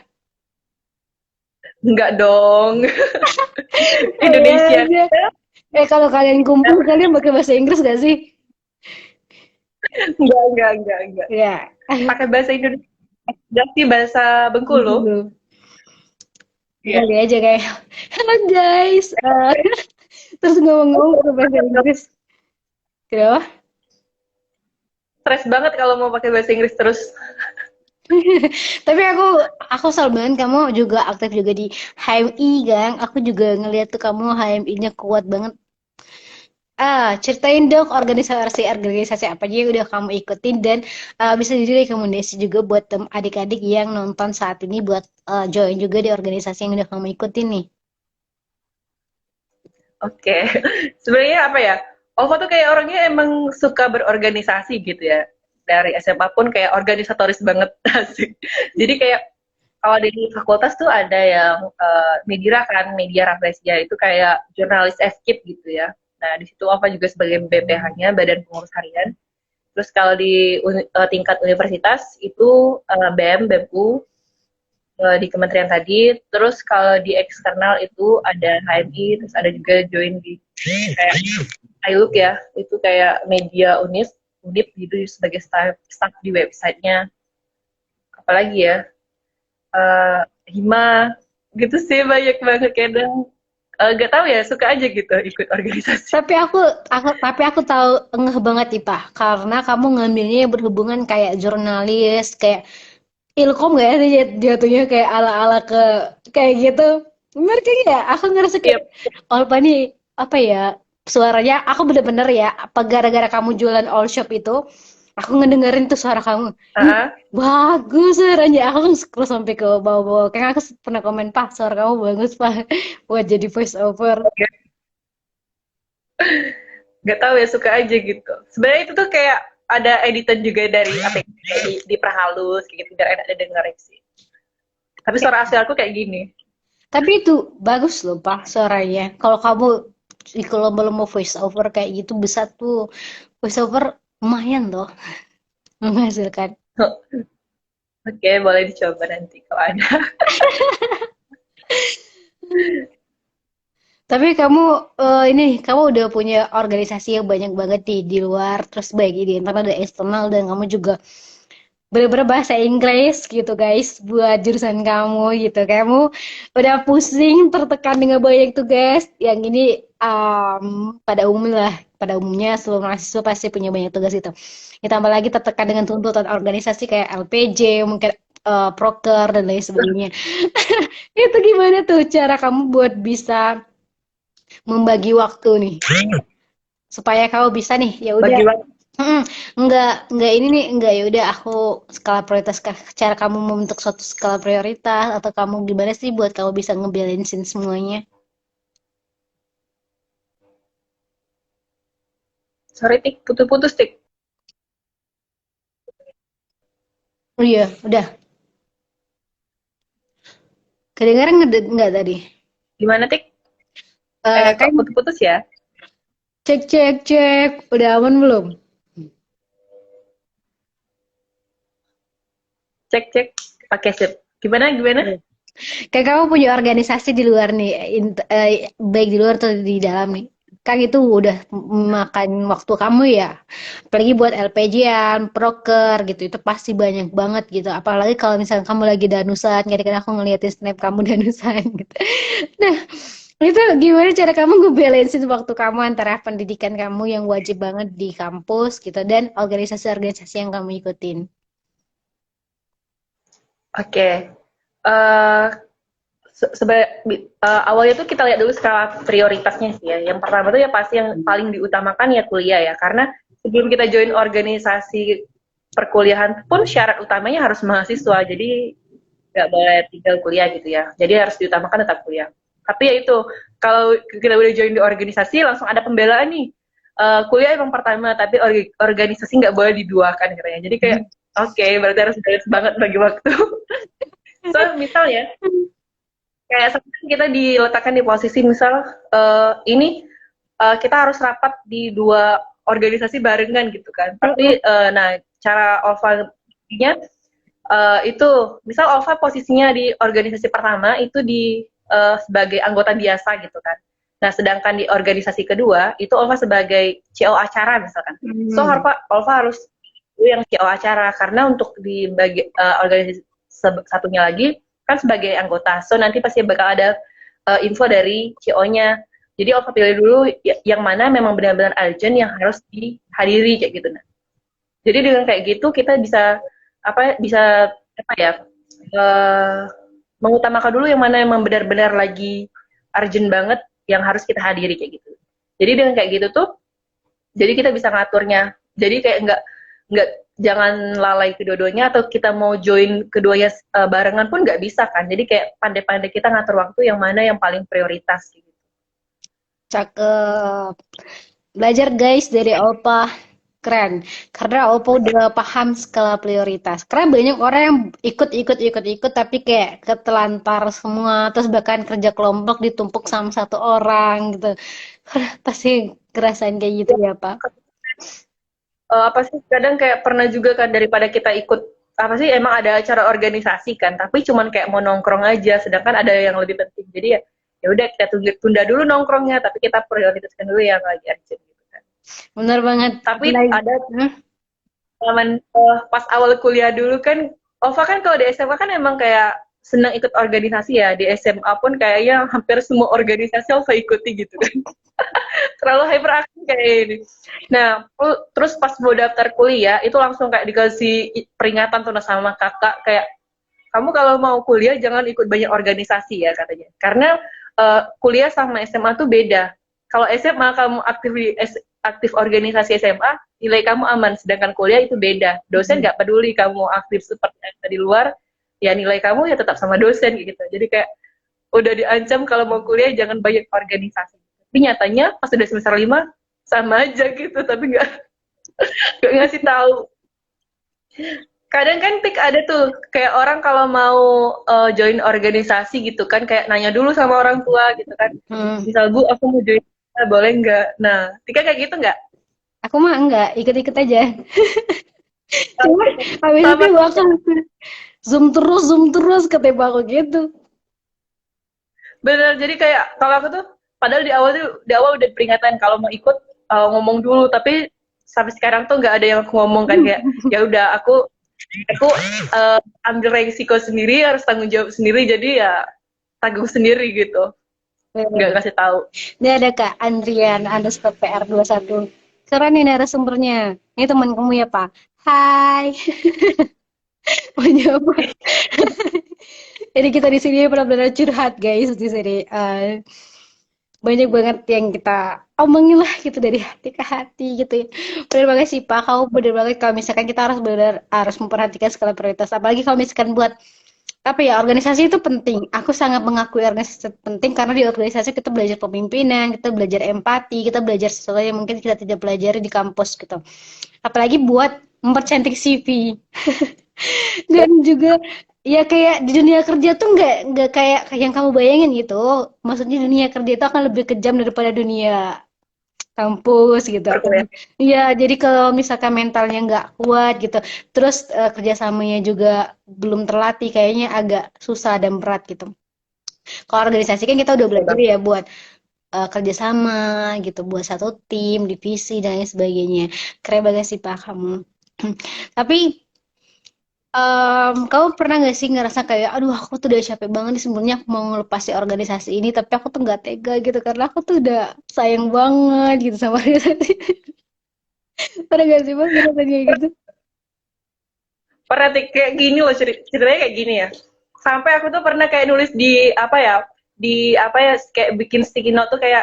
Enggak dong. Oh iya Indonesia. aja. Kalau kalian kumpul kalian pakai bahasa Inggris nggak sih? Enggak. Ya. Pakai bahasa Indonesia. Enggak sih bahasa Bengkulu. Gitu. Iya. Kali aja kayak, halo guys, terus ngomong-ngomong pakai bahasa Inggris. Kenapa? Stres banget kalau mau pakai bahasa Inggris terus. Tapi aku salut banget kamu juga aktif juga di HMI kan. Aku juga ngeliat tuh kamu HMI-nya kuat banget. Ceritain dong organisasi-organisasi apa aja yang udah kamu ikutin dan bisa jadi rekomendasi juga buat adik-adik yang nonton saat ini buat join juga di organisasi yang udah kamu ikutin nih. Oke. Sebenarnya apa ya? Ova tuh kayak orangnya emang suka berorganisasi gitu ya. Dari SMA pun kayak organisatoris banget asik. Jadi kayak kalau di fakultas tuh ada yang Medira kan, Media Rafflesia itu kayak jurnalis FKIP gitu ya. Nah, di situ Ova juga sebagai BPH-nya, Badan Pengurus Harian. Terus kalau di tingkat universitas itu BEM, BEMU, di kementerian tadi. Terus kalau di eksternal itu ada HMI, terus ada juga join di kayak iLook ya, itu kayak media Undip gitu sebagai staff di websitenya. Apalagi ya, Hima, gitu sih banyak banget kadang. Gak tahu ya, suka aja gitu ikut organisasi. Tapi aku tahu ngeh banget nih Pak, karena kamu ngambilnya yang berhubungan kayak jurnalis, kayak ilkom gak ya jatuhnya kayak ala-ala ke kayak gitu. Bener kayak ya, aku ngerasa kayak Yep. oh Pak nih apa ya suaranya aku bener-bener ya apa gara-gara kamu jualan all shop itu aku ngedengerin tuh suara kamu. Ih, Uh-huh. bagus suaranya. Aku scroll sampai ke bawah-bawah. Kayak aku pernah komen, Pak, suara kamu bagus, Pak. Buat jadi voice over. Gak tahu ya, suka aja gitu. Sebenarnya itu tuh kayak ada editan juga dari apa ya, di perhalus kayak gitu biar enak didengar sih. Tapi suara asli aku kayak gini. Tapi itu bagus loh, Pak, suaranya. Kalau kamu di lomba-lomba voice over kayak gitu bisa tuh voice over lumayan loh menghasilkan. Oke, boleh dicoba nanti kalau ada. Tapi kamu ini kamu udah punya organisasi yang banyak banget di luar, terus baik di internal dan eksternal, dan kamu juga bener-bener bahasa Inggris gitu guys buat jurusan kamu gitu. Kamu udah pusing tertekan dengan banyak tugas. Yang ini pada umumnya lah, pada umumnya seluruh mahasiswa pasti punya banyak tugas itu. Ditambah lagi tertekan dengan tuntutan organisasi kayak LPJ, mungkin proker dan lain sebagainya. Itu gimana tuh cara kamu buat bisa membagi waktu nih supaya kamu bisa nih ya udah. Bagi waktu. Mm, enggak ini nih, enggak ya udah aku skala prioritas kah? Cara kamu membentuk suatu skala prioritas atau kamu gimana sih buat kamu bisa ngebalancein semuanya? Sorry, Tik, putus-putus, Tik. Oh iya, udah. Kedengaran enggak tadi? Gimana, Tik? Kan Kok putus-putus ya? cek cek cek, udah aman belum? Cek, cek. Oke, sip. Gimana, gimana? Kayak kamu punya organisasi di luar nih, baik di luar atau di dalam nih. Kan itu udah makan waktu kamu ya. Apalagi buat LPG-an, proker gitu. Itu pasti banyak banget gitu. Apalagi kalau misalnya kamu lagi danusan, kadang-kadang aku ngeliatin snap kamu danusan gitu. Nah, itu gimana cara kamu ngebalancein waktu kamu antara pendidikan kamu yang wajib banget di kampus gitu dan organisasi-organisasi yang kamu ikutin? Oke. Eh awalnya tuh kita lihat dulu skala prioritasnya sih ya. Yang pertama tuh ya pasti yang paling diutamakan ya kuliah ya. Karena sebelum kita join organisasi perkuliahan pun syarat utamanya harus mahasiswa. Jadi nggak boleh tinggal kuliah gitu ya. Jadi harus diutamakan tetap kuliah. Tapi ya itu, kalau kita udah join di organisasi langsung ada pembelaan nih. Kuliah emang pertama, tapi organisasi nggak boleh diduakan katanya. Jadi kayak, oke, berarti harus balance banget bagi waktu. So, misalnya, kayak sekarang kita diletakkan di posisi misal ini kita harus rapat di dua organisasi barengan gitu kan. Tapi nah cara Olfa-nya itu misal Olfa posisinya di organisasi pertama itu di sebagai anggota biasa gitu kan. Nah, sedangkan di organisasi kedua itu Olfa sebagai CO acara misalkan. So Olfa harus yang CO acara karena untuk di organisasi satunya lagi kan sebagai anggota. So nanti pasti bakal ada info dari CO-nya. Jadi Olfa pilih dulu yang mana memang benar-benar urgent yang harus dihadiri kayak gitu. Nah, jadi dengan kayak gitu kita bisa apa ya mengutamakan dulu yang mana memang benar-benar lagi urgent banget yang harus kita hadiri kayak gitu. Jadi dengan kayak gitu tuh, jadi kita bisa ngaturnya. Jadi kayak nggak jangan lalai kedua-duanya atau kita mau join keduanya barengan pun nggak bisa kan. Jadi kayak pandai-pandai kita ngatur waktu yang mana yang paling prioritas gitu. Cakep. Belajar guys dari Opa. Keren. Karena Opa udah paham skala prioritas. Karena banyak orang yang ikut tapi kayak ketelantar semua. Terus bahkan kerja kelompok ditumpuk sama satu orang gitu. Pasti ngerasain kayak gitu ya, Pak. Apa sih kadang kayak pernah juga kan daripada kita ikut apa sih emang ada acara organisasi kan tapi cuman kayak mau nongkrong aja sedangkan ada yang lebih penting jadi ya ya udah kita tunda dulu nongkrongnya tapi kita prioritaskan dulu yang lagi urgent gitu kan. Bener banget. Tapi Apalagi, ada pengalaman pas awal kuliah dulu kan Ova kan kalau di SMA kan emang kayak senang ikut organisasi ya di SMA pun kayaknya hampir semua organisasi Ova ikuti gitu kan. Terlalu hyperaktif kayak ini. Nah, terus pas mau daftar kuliah itu langsung kayak dikasih peringatan tuh sama kakak kayak kamu kalau mau kuliah jangan ikut banyak organisasi ya katanya. Karena kuliah sama SMA tuh beda. Kalau SMA kamu aktif organisasi SMA, nilai kamu aman. Sedangkan kuliah itu beda. Dosen nggak peduli kamu aktif seperti yang di luar, ya nilai kamu ya tetap sama dosen gitu. Jadi kayak udah diancam kalau mau kuliah jangan banyak organisasi. Tapi nyatanya pas udah semester 5 sama aja gitu, tapi nggak ngasih tahu. Kadang kan Pik ada tuh kayak orang kalau mau join organisasi gitu kan kayak nanya dulu sama orang tua gitu kan. Hmm. Misal Bu, aku mau join, boleh nggak? Nah, Tika kayak gitu nggak? Aku mah enggak, ikut-ikut aja. Cuma habis itu Sama bakal zoom terus ketembak aku gitu. bener. Jadi kayak kalau aku tuh padahal di awal udah peringatan kalau mau ikut ngomong dulu, tapi sampai sekarang tuh nggak ada yang aku ngomong kan kayak ya udah aku ambil resiko sendiri harus tanggung jawab sendiri jadi ya tanggung sendiri gitu nggak kasih tahu. Dia ada Kak Andrian underscore PR21. Keren nih narasumbernya. Ini teman kamu ya, Pak? Hai. Mau jawab. Jadi kita di sini benar-benar curhat guys di sini. Banyak banget yang kita omongin lah gitu dari hati ke hati gitu ya. Bener banget sih Pak, kamu bener banget kalau misalkan kita harus benar harus memperhatikan skala prioritas. Apalagi kalau misalkan buat apa ya, organisasi itu penting. Aku sangat mengakui organisasi itu penting karena di organisasi kita belajar pemimpinan, kita belajar empati, kita belajar sesuatu yang mungkin kita tidak pelajari di kampus gitu. Apalagi buat mempercantik CV. Dan juga ya kayak di dunia kerja tuh nggak kayak yang kamu bayangin gitu. Maksudnya dunia kerja itu akan lebih kejam daripada dunia kampus gitu. Perkuliahan. Iya, jadi kalau misalkan mentalnya nggak kuat gitu, terus kerjasamanya juga belum terlatih, kayaknya agak susah dan berat gitu. Kalau organisasi kan kita udah belajar ya buat kerjasama gitu, buat satu tim, divisi dan lain sebagainya. Keren banget sih Pak kamu. Tapi kamu pernah nggak sih ngerasa kayak, aduh aku tuh udah capek banget nih sebenarnya aku mau ngelepas si organisasi ini, tapi aku tuh nggak tega gitu karena aku tuh udah sayang banget gitu sama organisasi. Pernah nggak sih bang ngerasain kayak gitu? Pernah kayak gini loh ceritanya kayak gini ya sampai aku tuh pernah kayak nulis di apa ya kayak bikin sticky note tuh kayak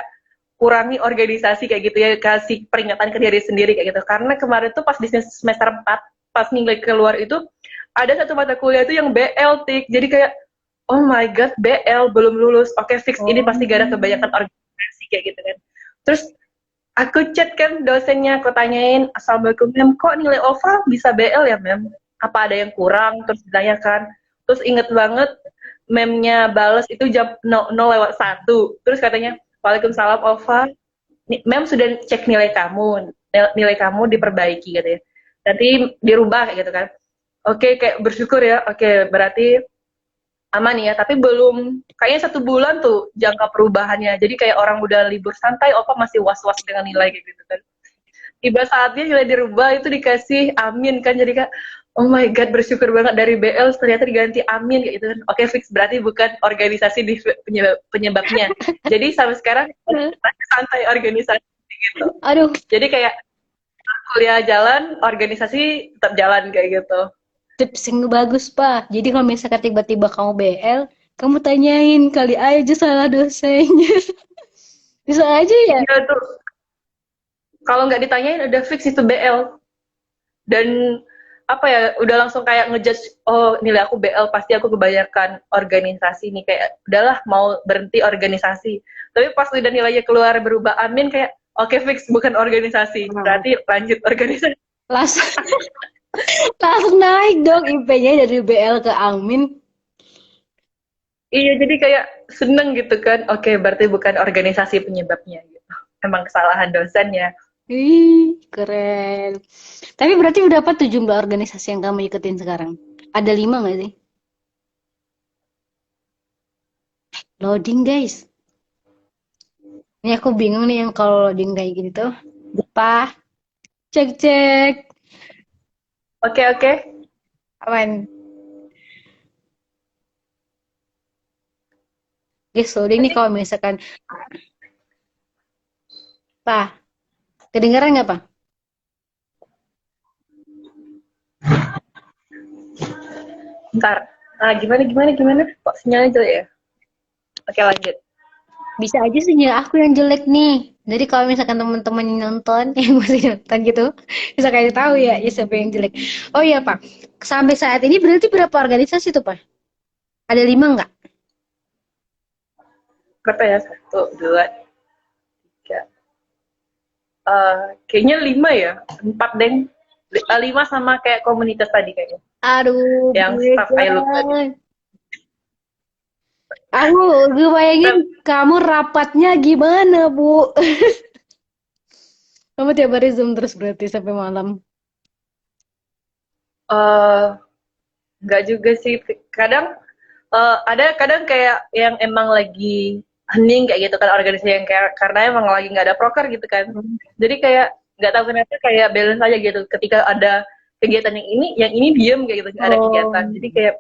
kurangi organisasi kayak gitu ya kasih peringatan ke diri sendiri kayak gitu karena kemarin tuh pas di semester 4 pas nilai keluar itu ada satu mata kuliah itu yang BL tik jadi kayak oh my god BL belum lulus oke fix ini Oh. pasti gara kebanyakan organisasi kayak gitu kan terus aku chat kan dosennya, aku tanyain, Assalamualaikum mem, kok nilai OVA bisa BL ya mem? Apa ada yang kurang? Terus ditanyakan. Terus inget banget, memnya bales itu jam 0:01. Terus katanya, Waalaikumsalam OVA, mem sudah cek nilai kamu, nilai kamu diperbaiki gitu ya. Nanti dirubah kayak gitu kan. Oke, kayak bersyukur ya. Oke, berarti aman ya, tapi belum kayaknya 1 bulan tuh jangka perubahannya. Jadi kayak orang udah libur santai, Opa masih was-was dengan nilai kayak gitu kan. Tiba saatnya nilai dirubah itu dikasih amin kan, jadi kak, oh my god bersyukur banget dari BL ternyata diganti amin kayak gitu kan. Oke fix berarti bukan organisasi di penyebabnya. Jadi sampai sekarang santai organisasi gitu. Aduh, Jadi kayak kuliah jalan, organisasi tetap jalan kayak gitu. tips yang bagus, Pak. Jadi kalau misalkan tiba-tiba kamu BL, kamu tanyain kali aja salah dosennya. Bisa aja ya. Iya tuh, kalau nggak ditanyain udah fix itu BL. Dan apa ya udah langsung kayak ngejudge oh nilai aku BL pasti aku kebanyakan organisasi nih kayak udahlah mau berhenti organisasi tapi pas udah nilainya keluar berubah amin kayak oke fix bukan organisasi Nah, berarti lanjut organisasi. langsung, langsung naik dong IP-nya dari BL ke Amin. Iya jadi kayak seneng gitu kan oke berarti bukan organisasi penyebabnya gitu emang kesalahan dosennya. Ih, keren. Tapi berarti udah apa tuh jumlah organisasi yang kamu ikutin sekarang? Ada 5 nggak sih? Loading, guys. Ini aku bingung nih yang kalau loading kayak gini tuh. Pak, cek cek. Oke oke. Aman. Guys, loading nih kalau misalkan. Pak, kedengeran nggak, Pak? Ntar gimana kok sinyalnya jelek ya oke lanjut. Bisa aja sinyal aku yang jelek nih. Jadi kalau misalkan teman-teman yang nonton, yang masih nonton gitu, bisa kayak tahu ya siapa yang jelek. Oh iya, Pak. Sampai saat ini berarti berapa organisasi tuh, Pak? Ada 5 nggak? Berapa ya 1 2 3 kayaknya 5 ya 4 deng 5 sama kayak komunitas tadi kayaknya Aduh, yang staff saya lupa gitu. Megan. Aku gue bayangin Nah, kamu rapatnya gimana, Bu? Kamu tiap hari Zoom terus berarti sampai malam. eh, nggak juga sih, kadang ada kadang kayak yang emang lagi hening kayak gitu kan, organisasi yang kayak karena emang lagi nggak ada proker gitu kan, jadi kayak nggak tahu kenapa kayak balance aja gitu, ketika ada kegiatan yang ini diem kayak gitu, nggak ada kegiatan, Oh, jadi kayak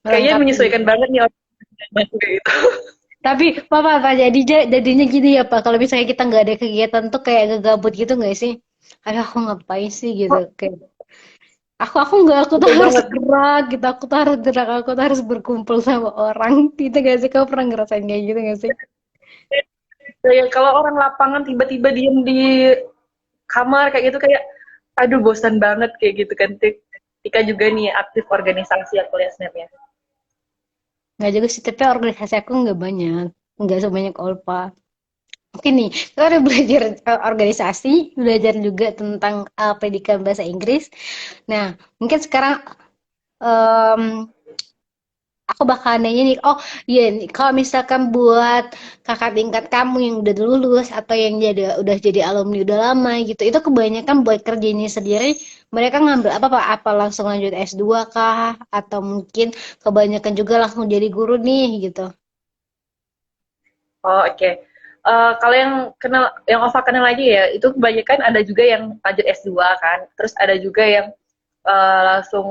kayaknya melengkapi menyesuaikan gitu. banget nih orang kayak gitu. Tapi Pak, jadi jadinya gini ya Pak, kalau misalnya kita nggak ada kegiatan tuh kayak gabut gitu nggak sih? Ayo aku ngapain sih gitu. Kayak aku nggak, aku tuh Betul harus banget. gerak gitu, aku tuh harus gerak, aku tuh harus berkumpul sama orang. Gitu gak sih? Kamu pernah ngerasain kayak gitu gak sih? Kayak kalau orang lapangan tiba-tiba diem di kamar kayak gitu, kayak aduh bosan banget kayak gitu kan. Tika juga nih aktif organisasi, aku lihat snapnya. Nggak juga sih, tapi organisasi aku nggak banyak. Nggak sebanyak Olpa. Oke nih, kita udah belajar organisasi, belajar juga tentang pendidikan bahasa Inggris. Nah, mungkin sekarang em, aku bakal nanya nih, oh iya nih, kalau misalkan buat kakak tingkat kamu yang udah lulus atau yang udah jadi alumni udah lama gitu, itu kebanyakan buat kerjanya sendiri, mereka ngambil apa Pak? Apa langsung lanjut S2 kah? Atau mungkin kebanyakan juga langsung jadi guru nih gitu. Oh, oke. Kalau yang kenal, yang Ova kenal lagi ya, itu kebanyakan ada juga yang lanjut S2 kan. Terus ada juga yang langsung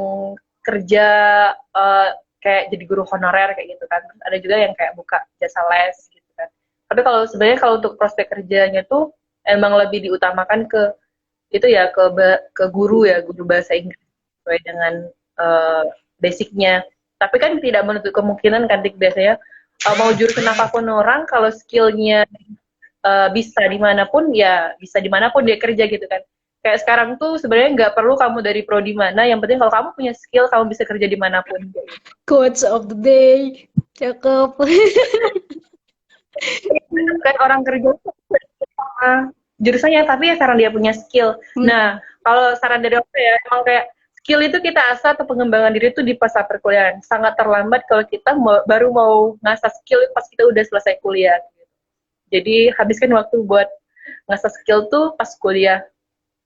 kerja, eh, kayak jadi guru honorer kayak gitu kan. Terus ada juga yang kayak buka jasa les gitu kan. Tapi kalau sebenarnya kalau untuk prospek kerjanya tuh emang lebih diutamakan ke itu ya, ke guru ya, guru bahasa Inggris sesuai dengan uh, basicnya. Tapi kan tidak menutup kemungkinan kan, biasanya mau jurusan apapun orang, kalau skillnya bisa dimanapun, ya bisa dimanapun dia kerja gitu kan. Kayak sekarang tuh sebenarnya nggak perlu kamu dari prodi mana, yang penting kalau kamu punya skill, kamu bisa kerja dimanapun. Quotes of the day, cakep. Kan orang kerja tuh sama jurusannya, tapi ya karena dia punya skill. Nah, kalau saran dari aku ya, emang kayak skill itu kita asah atau pengembangan diri itu di pas perkuliahan. Sangat terlambat kalau kita baru mau ngasah skill pas kita udah selesai kuliah. Jadi habiskan waktu buat ngasah skill tuh pas kuliah,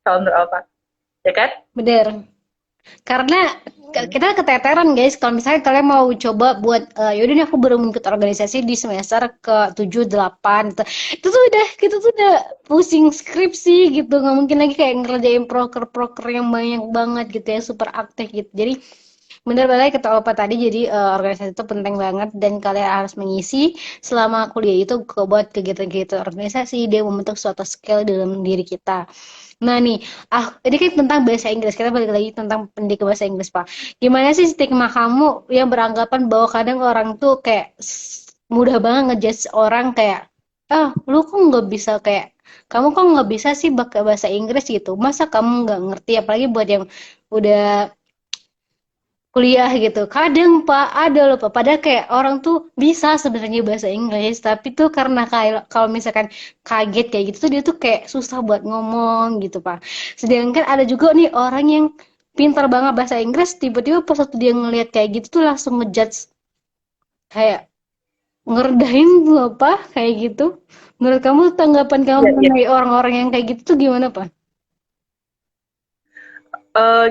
kalau menurut apa? Ya kan? Bener. Karena kita keteteran guys, kalau misalnya kalian mau coba buat yaudah nih aku baru ikut organisasi di semester ke 7 8 gitu. Itu tuh udah kita tuh udah pusing skripsi gitu, nggak mungkin lagi kayak ngerjain proker-proker yang banyak banget gitu ya, super aktif gitu. Jadi bener banget kata Opa tadi, jadi organisasi itu penting banget dan kalian harus mengisi selama kuliah itu buat kegiatan-kegiatan organisasi, dia membentuk suatu skill dalam diri kita. Nah nih, ini kan tentang bahasa Inggris. Kita balik lagi tentang pendidikan bahasa Inggris, Pak. Gimana sih stigma kamu yang beranggapan bahwa kadang orang tuh kayak mudah banget ngejudge orang kayak, ah, lu kok nggak bisa kayak, kamu kok nggak bisa sih pakai bahasa Inggris gitu? Masa kamu nggak ngerti? Apalagi buat yang udah kuliah gitu. Kadang Pak, ada loh Pak. Padahal kayak orang tuh bisa sebenarnya bahasa Inggris, tapi tuh karena kayak kalau misalkan kaget kayak gitu tuh dia tuh kayak susah buat ngomong gitu Pak. Sedangkan ada juga nih orang yang pintar banget bahasa Inggris, tiba-tiba pas waktu dia ngelihat kayak gitu tuh langsung ngejudge, kayak ngerendahin tuh apa kayak gitu. Menurut kamu tanggapan kamu Iya, iya. mengenai orang-orang yang kayak gitu tuh gimana Pak?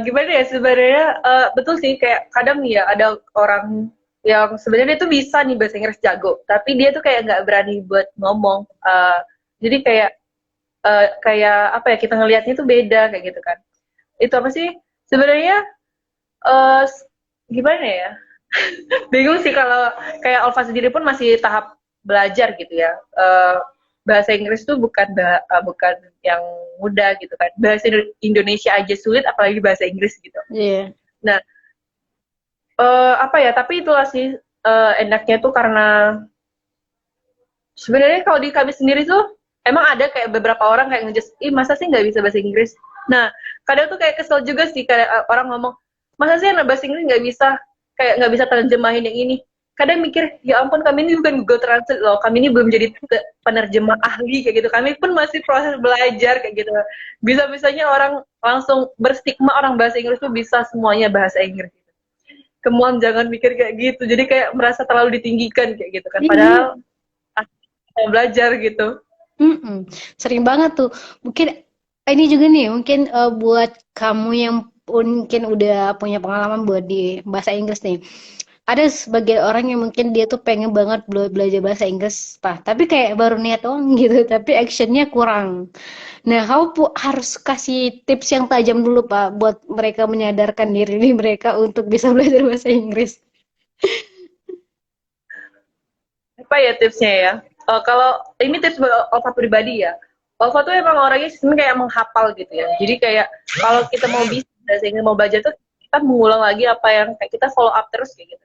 Gimana ya sebenarnya, betul sih, kayak kadang nih ya ada orang yang sebenarnya dia tuh bisa nih bahasa Inggris jago, tapi dia tuh kayak nggak berani buat ngomong. Jadi kayak apa ya, kita ngelihatnya tuh beda kayak gitu kan. Itu apa sih sebenarnya, eh, gimana ya? Bingung sih, kalau kayak Alfa sendiri pun masih tahap belajar gitu ya. Bahasa Inggris tuh bukan yang mudah gitu kan. Bahasa Indonesia aja sulit, apalagi bahasa Inggris gitu. Iya. Nah, apa ya? Tapi itulah sih, enaknya tuh karena sebenarnya kalau di kami sendiri tuh emang ada kayak beberapa orang kayak ngejudge, ih masa sih nggak bisa bahasa Inggris. Nah, kadang tuh kayak kesel juga sih, kayak orang ngomong, masa sih anak bahasa Inggris nggak bisa, kayak nggak bisa terjemahin yang ini. kadang mikir, ya ampun kami ini bukan Google Translate loh, kami ini belum jadi penerjemah ahli kayak gitu, kami pun masih proses belajar kayak gitu. Bisa-bisanya orang langsung berstigma orang bahasa Inggris tuh bisa semuanya bahasa Inggris. Kemuan jangan mikir kayak gitu, jadi kayak merasa terlalu ditinggikan kayak gitu kan, Iya. padahal mau belajar gitu. Mm-mm. Sering banget tuh. Mungkin ini juga nih, mungkin buat kamu yang mungkin udah punya pengalaman buat di bahasa Inggris nih. Ada sebagian orang yang mungkin dia tuh pengen banget belajar bahasa Inggris, Pak. Tapi kayak baru niat doang gitu, tapi actionnya kurang. Nah, kamu harus kasih tips yang tajam dulu, Pak, buat mereka menyadarkan diri mereka untuk bisa belajar bahasa Inggris. Apa ya tipsnya ya? Kalau ini tips buat Ova pribadi ya. Ova tuh emang orangnya sistemnya kayak menghafal gitu ya. Jadi kayak kalau kita mau bisa bahasa Inggris mau belajar tuh kita mengulang lagi apa yang kayak kita follow up terus kayak gitu.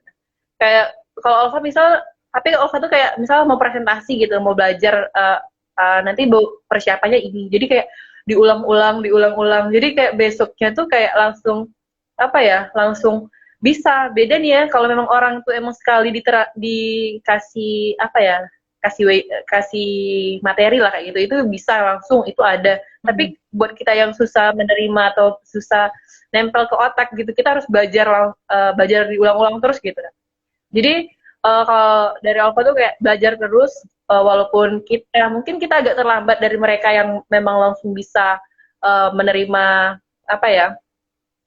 Kayak kalau Ova misal, tapi Ova tuh kayak misal mau presentasi gitu, mau belajar nanti persiapannya ini. Jadi kayak diulang-ulang, diulang-ulang. Jadi kayak besoknya tuh kayak langsung apa ya, langsung bisa. Beda nih ya kalau memang orang tuh emang sekali dikasih apa ya, kasih materi lah kayak gitu, itu bisa langsung, itu ada. Hmm. Tapi buat kita yang susah menerima atau susah nempel ke otak gitu, kita harus belajar diulang-ulang terus gitu. Jadi kalau dari Alfa tuh kayak belajar terus, walaupun kita mungkin kita agak terlambat dari mereka yang memang langsung bisa menerima apa ya,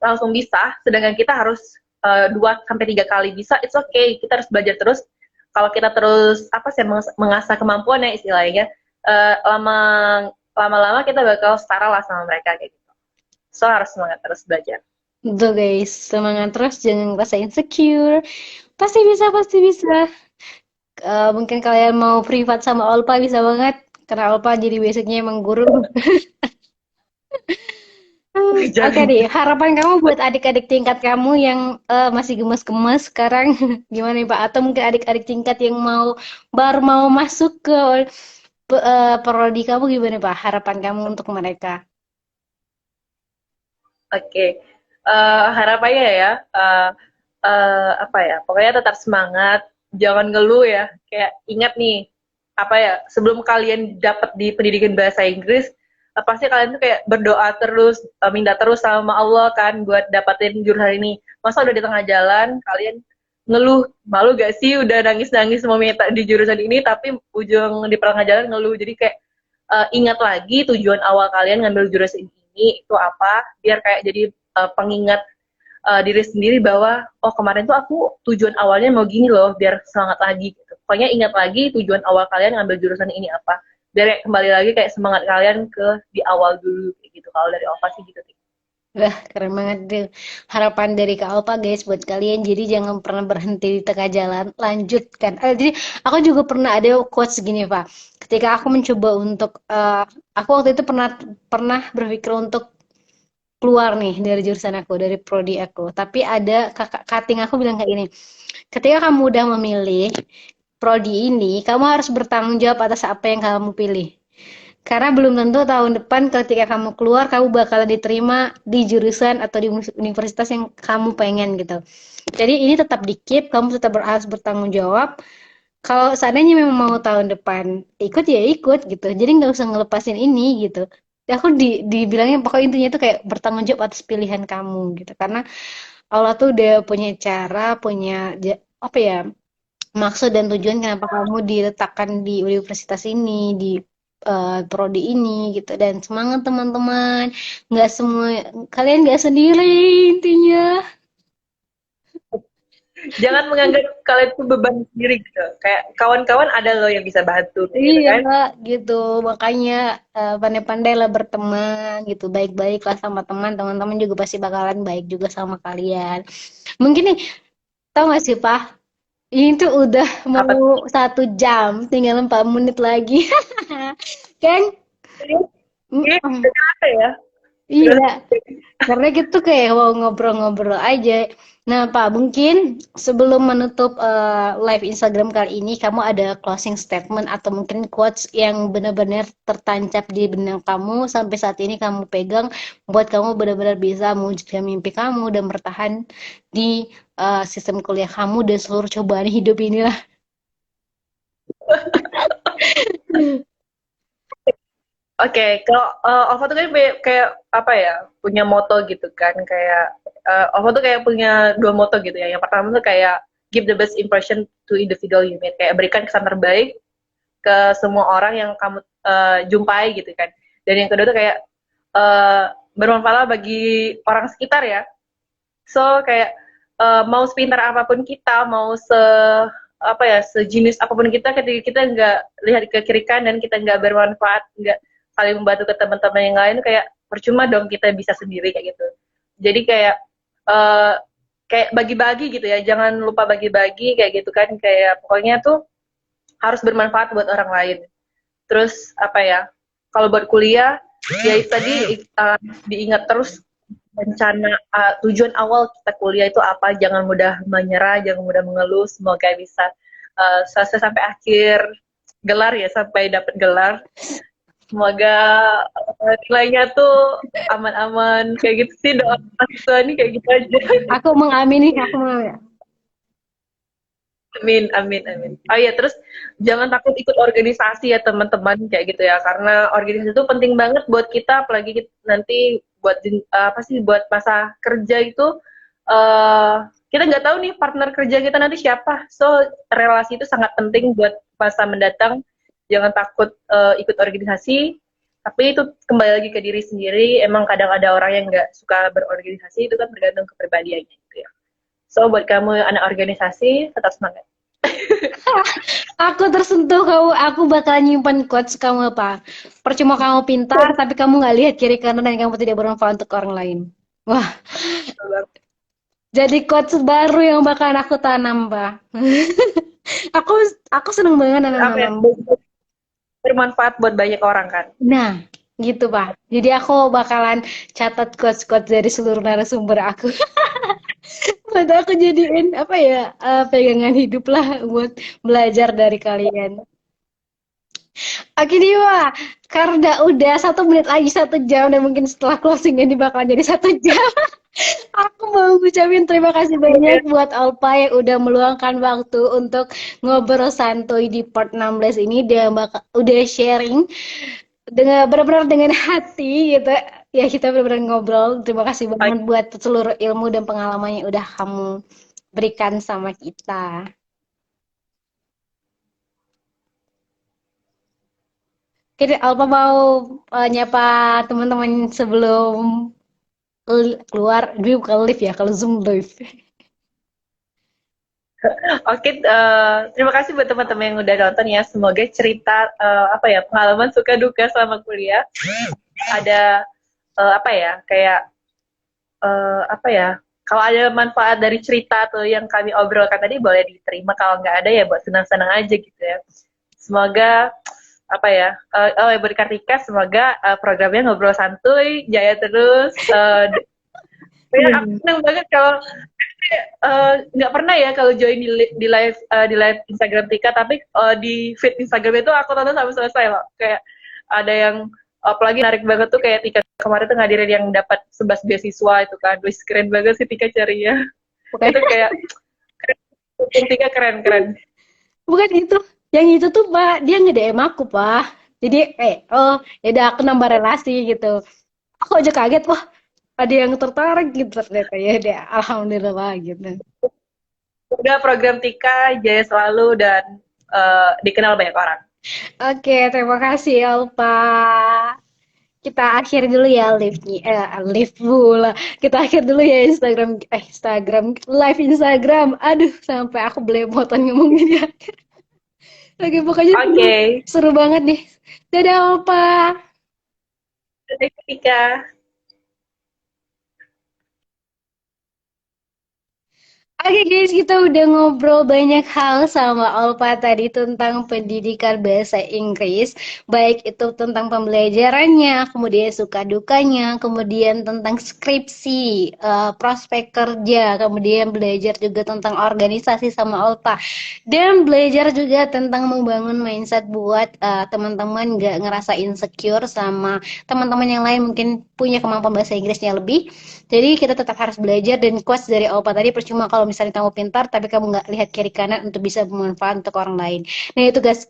langsung bisa, sedangkan kita harus 2 sampai 3 kali bisa, it's okay, kita harus belajar terus. Kalau kita terus apa sih mengasah kemampuan ya istilahnya, lama lama-lama kita bakal setara lah sama mereka kayak gitu. So harus semangat terus belajar. Tuh guys, semangat terus, jangan ngerasa insecure. Pasti bisa, pasti bisa. Mungkin kalian mau privat sama Olpa bisa banget. Karena Olpa jadi basicnya emang guru. Oke Jangan. deh, harapan kamu buat adik-adik tingkat kamu yang masih gemes-gemes sekarang gimana nih Pak? Atau mungkin adik-adik tingkat yang baru mau masuk ke prodi kamu gimana Pak? Harapan kamu untuk mereka? Oke, harapannya ya, apa ya, pokoknya tetap semangat, jangan ngeluh ya. Kayak ingat nih, apa ya, sebelum kalian dapat di pendidikan bahasa Inggris, pasti kalian tuh kayak berdoa terus, minta terus sama Allah kan buat dapatin jurusan ini. Masa udah di tengah jalan, kalian ngeluh, malu gak sih udah nangis-nangis mau minta di jurusan ini, tapi ujung di tengah jalan ngeluh. Jadi kayak ingat lagi tujuan awal kalian ngambil jurusan ini itu apa, biar kayak jadi pengingat diri sendiri bahwa oh kemarin tuh aku tujuan awalnya mau gini loh, biar semangat lagi gitu. Pokoknya ingat lagi tujuan awal kalian ngambil jurusan ini apa, biar kembali lagi kayak semangat kalian ke di awal dulu kayak gitu. Kalau dari Ova sih gitu. Wah, keren banget deh. Harapan dari Kak Alpa guys buat kalian. Jadi jangan pernah berhenti di tengah jalan. Lanjutkan. Jadi aku juga pernah ada quotes gini, Pak. Ketika aku mencoba untuk, aku waktu itu pernah pernah berpikir untuk keluar nih dari jurusan aku, dari prodi aku. Tapi ada kakak kating aku bilang kayak gini, ketika kamu udah memilih prodi ini, kamu harus bertanggung jawab atas apa yang kamu pilih. Karena belum tentu tahun depan ketika kamu keluar, kamu bakal diterima di jurusan atau di universitas yang kamu pengen gitu. Jadi ini tetap di-keep, kamu tetap harus bertanggung jawab. Kalau seandainya memang mau tahun depan ikut ya ikut gitu. Jadi nggak usah ngelepasin ini gitu. Aku dibilangnya pokoknya intinya itu kayak bertanggung jawab atas pilihan kamu gitu. Karena Allah tuh udah punya cara, punya apa ya, maksud dan tujuan kenapa kamu diletakkan di universitas ini, di prodi ini gitu. Dan semangat teman-teman, nggak semua, kalian nggak sendiri intinya. Jangan menganggap kalian itu beban sendiri gitu. Kayak kawan-kawan ada loh yang bisa bantu kayak gitu Iya kan. gitu, makanya pandai-pandailah berteman gitu, baik-baiklah sama teman, teman-teman juga pasti bakalan baik juga sama kalian. Mungkin nih, tau gak sih Pak, ini tuh udah Apa mau 1 jam, tinggal 4 menit lagi. Kan? ini Mm-mm. apa ya? Iya, karena gitu kayak mau ngobrol-ngobrol aja. Nah, Pak, mungkin sebelum menutup live Instagram kali ini, kamu ada closing statement atau mungkin quotes yang benar-benar tertancap di benak kamu sampai saat ini kamu pegang buat kamu benar-benar bisa mewujudkan mimpi kamu dan bertahan di sistem kuliah kamu dan seluruh cobaan hidup inilah. Oke, kalau OVO tuh kan kayak apa ya, punya moto gitu kan, kayak OVO tuh kayak punya dua moto gitu ya. Yang pertama tuh kayak give the best impression to individual you meet, kayak berikan kesan terbaik ke semua orang yang kamu jumpai gitu kan. Dan yang kedua tuh kayak bermanfaat bagi orang sekitar ya. So kayak mau sepintar apapun kita, mau apa ya, sejenis apapun kita, ketika kita nggak lihat ke kiri kanan, kita nggak bermanfaat, nggak saling membantu ke teman-teman yang lain, kayak percuma dong kita bisa sendiri kayak gitu. Jadi kayak uh, kayak bagi-bagi gitu ya, jangan lupa bagi-bagi kayak gitu kan, kayak pokoknya tuh harus bermanfaat buat orang lain. Terus apa ya, kalau buat kuliah ya itu tadi diingat terus rencana tujuan awal kita kuliah itu apa, jangan mudah menyerah, jangan mudah mengeluh, semoga bisa selesai sampai akhir gelar ya, sampai dapat gelar, semoga nilainya tuh aman-aman kayak gitu sih, doa mahasiswa nih kayak gitu aja. Aku mengamini, aku mengamini. Amin, amin, amin. Oh iya, terus jangan takut ikut organisasi ya teman-teman kayak gitu ya, karena organisasi itu penting banget buat kita, apalagi kita nanti buat apa sih, buat masa kerja itu kita nggak tahu nih partner kerja kita nanti siapa, so relasi itu sangat penting buat masa mendatang. Jangan takut ikut organisasi, tapi itu kembali lagi ke diri sendiri. Emang kadang ada orang yang nggak suka berorganisasi, itu kan tergantung kepribadiannya gitu ya. So buat kamu anak organisasi, tetap semangat. Aku tersentuh kamu, aku bakal nyimpan quotes kamu apa. Percuma kamu pintar, tapi kamu nggak lihat kiri kanan dan kamu tidak bermanfaat untuk orang lain. Wah, jadi quotes baru yang bakalan aku tanam, Pak. aku aku seneng banget Apa ya, nanam-nanam. bermanfaat buat banyak orang kan. Nah, gitu, Pak. Jadi aku bakalan catat quotes-quotes dari seluruh narasumber aku. Buat aku jadiin apa ya, pegangan hidup lah buat belajar dari kalian. Oke Diwa, karena udah 1 menit lagi 1 jam dan mungkin setelah closing ini bakal jadi 1 jam. Aku mau ngucapin terima kasih banyak buat Alpa yang udah meluangkan waktu untuk ngobrol santuy di part 16 ini. Dia bakal udah sharing dengan benar-benar dengan hati gitu. Ya kita benar-benar ngobrol. Terima kasih banget buat seluruh ilmu dan pengalaman yang udah kamu berikan sama kita. Oke, Alpa mau nyapa teman-teman sebelum keluar, gue bukan live ya, kalau Zoom live. Oke, terima kasih buat teman-teman yang udah nonton ya. Semoga cerita apa ya, pengalaman suka duka selama kuliah ada apa ya, kayak apa ya, kalau ada manfaat dari cerita atau yang kami obrolkan tadi boleh diterima, kalau nggak ada ya buat senang-senang aja gitu ya. Semoga apa ya, oh ya, buat Kartika, semoga programnya ngobrol santuy jaya terus. Ya, aku senang banget kalau nggak pernah ya kalau join di live Instagram Tika, tapi di feed Instagram itu aku tonton sampai selesai loh. Kayak ada yang apalagi narik banget tuh, kayak Tika kemarin tuh ngadirin yang dapat 11 beasiswa itu kan. Wih, keren banget sih Tika carinya. Bukan, Itu kayak keren. Tika keren-keren. bukan itu. Yang itu tuh Pak, dia nge-DM aku Pak. Jadi oh ya udah aku nambah relasi gitu. Aku aja kaget, wah ada yang tertarik gitu ternyata ya deh. Alhamdulillah gitu. Udah program Tika jaya selalu dan dikenal banyak orang. Oke, terima kasih Alpa. Kita akhir dulu ya live-nya, live pula. Kita akhir dulu ya Instagram live Instagram. Aduh, sampai aku belepotan ngomongin ya. Oke, pokoknya Oke, seru, seru banget nih. Dadah, Alpa. okay. Tika. Oke guys, kita udah ngobrol banyak hal sama Olpa tadi tentang pendidikan bahasa Inggris, baik itu tentang pembelajarannya, kemudian suka dukanya, kemudian tentang skripsi, prospek kerja, kemudian belajar juga tentang organisasi sama Olpa, dan belajar juga tentang membangun mindset buat teman-teman nggak ngerasa insecure sama teman-teman yang lain mungkin punya kemampuan bahasa Inggrisnya lebih. Jadi kita tetap harus belajar dan quotes dari Opa tadi percuma kalau misalnya kamu pintar tapi kamu nggak lihat kiri kanan untuk bisa bermanfaat untuk orang lain. Nah itu guys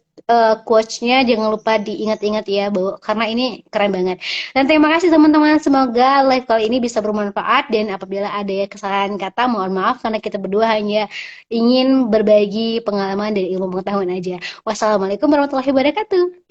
quotes-nya jangan lupa diingat-ingat ya bahwa karena ini keren banget. Dan terima kasih teman-teman, semoga live kali ini bisa bermanfaat dan apabila ada kesalahan kata mohon maaf karena kita berdua hanya ingin berbagi pengalaman dan ilmu pengetahuan aja. Wassalamualaikum warahmatullahi wabarakatuh.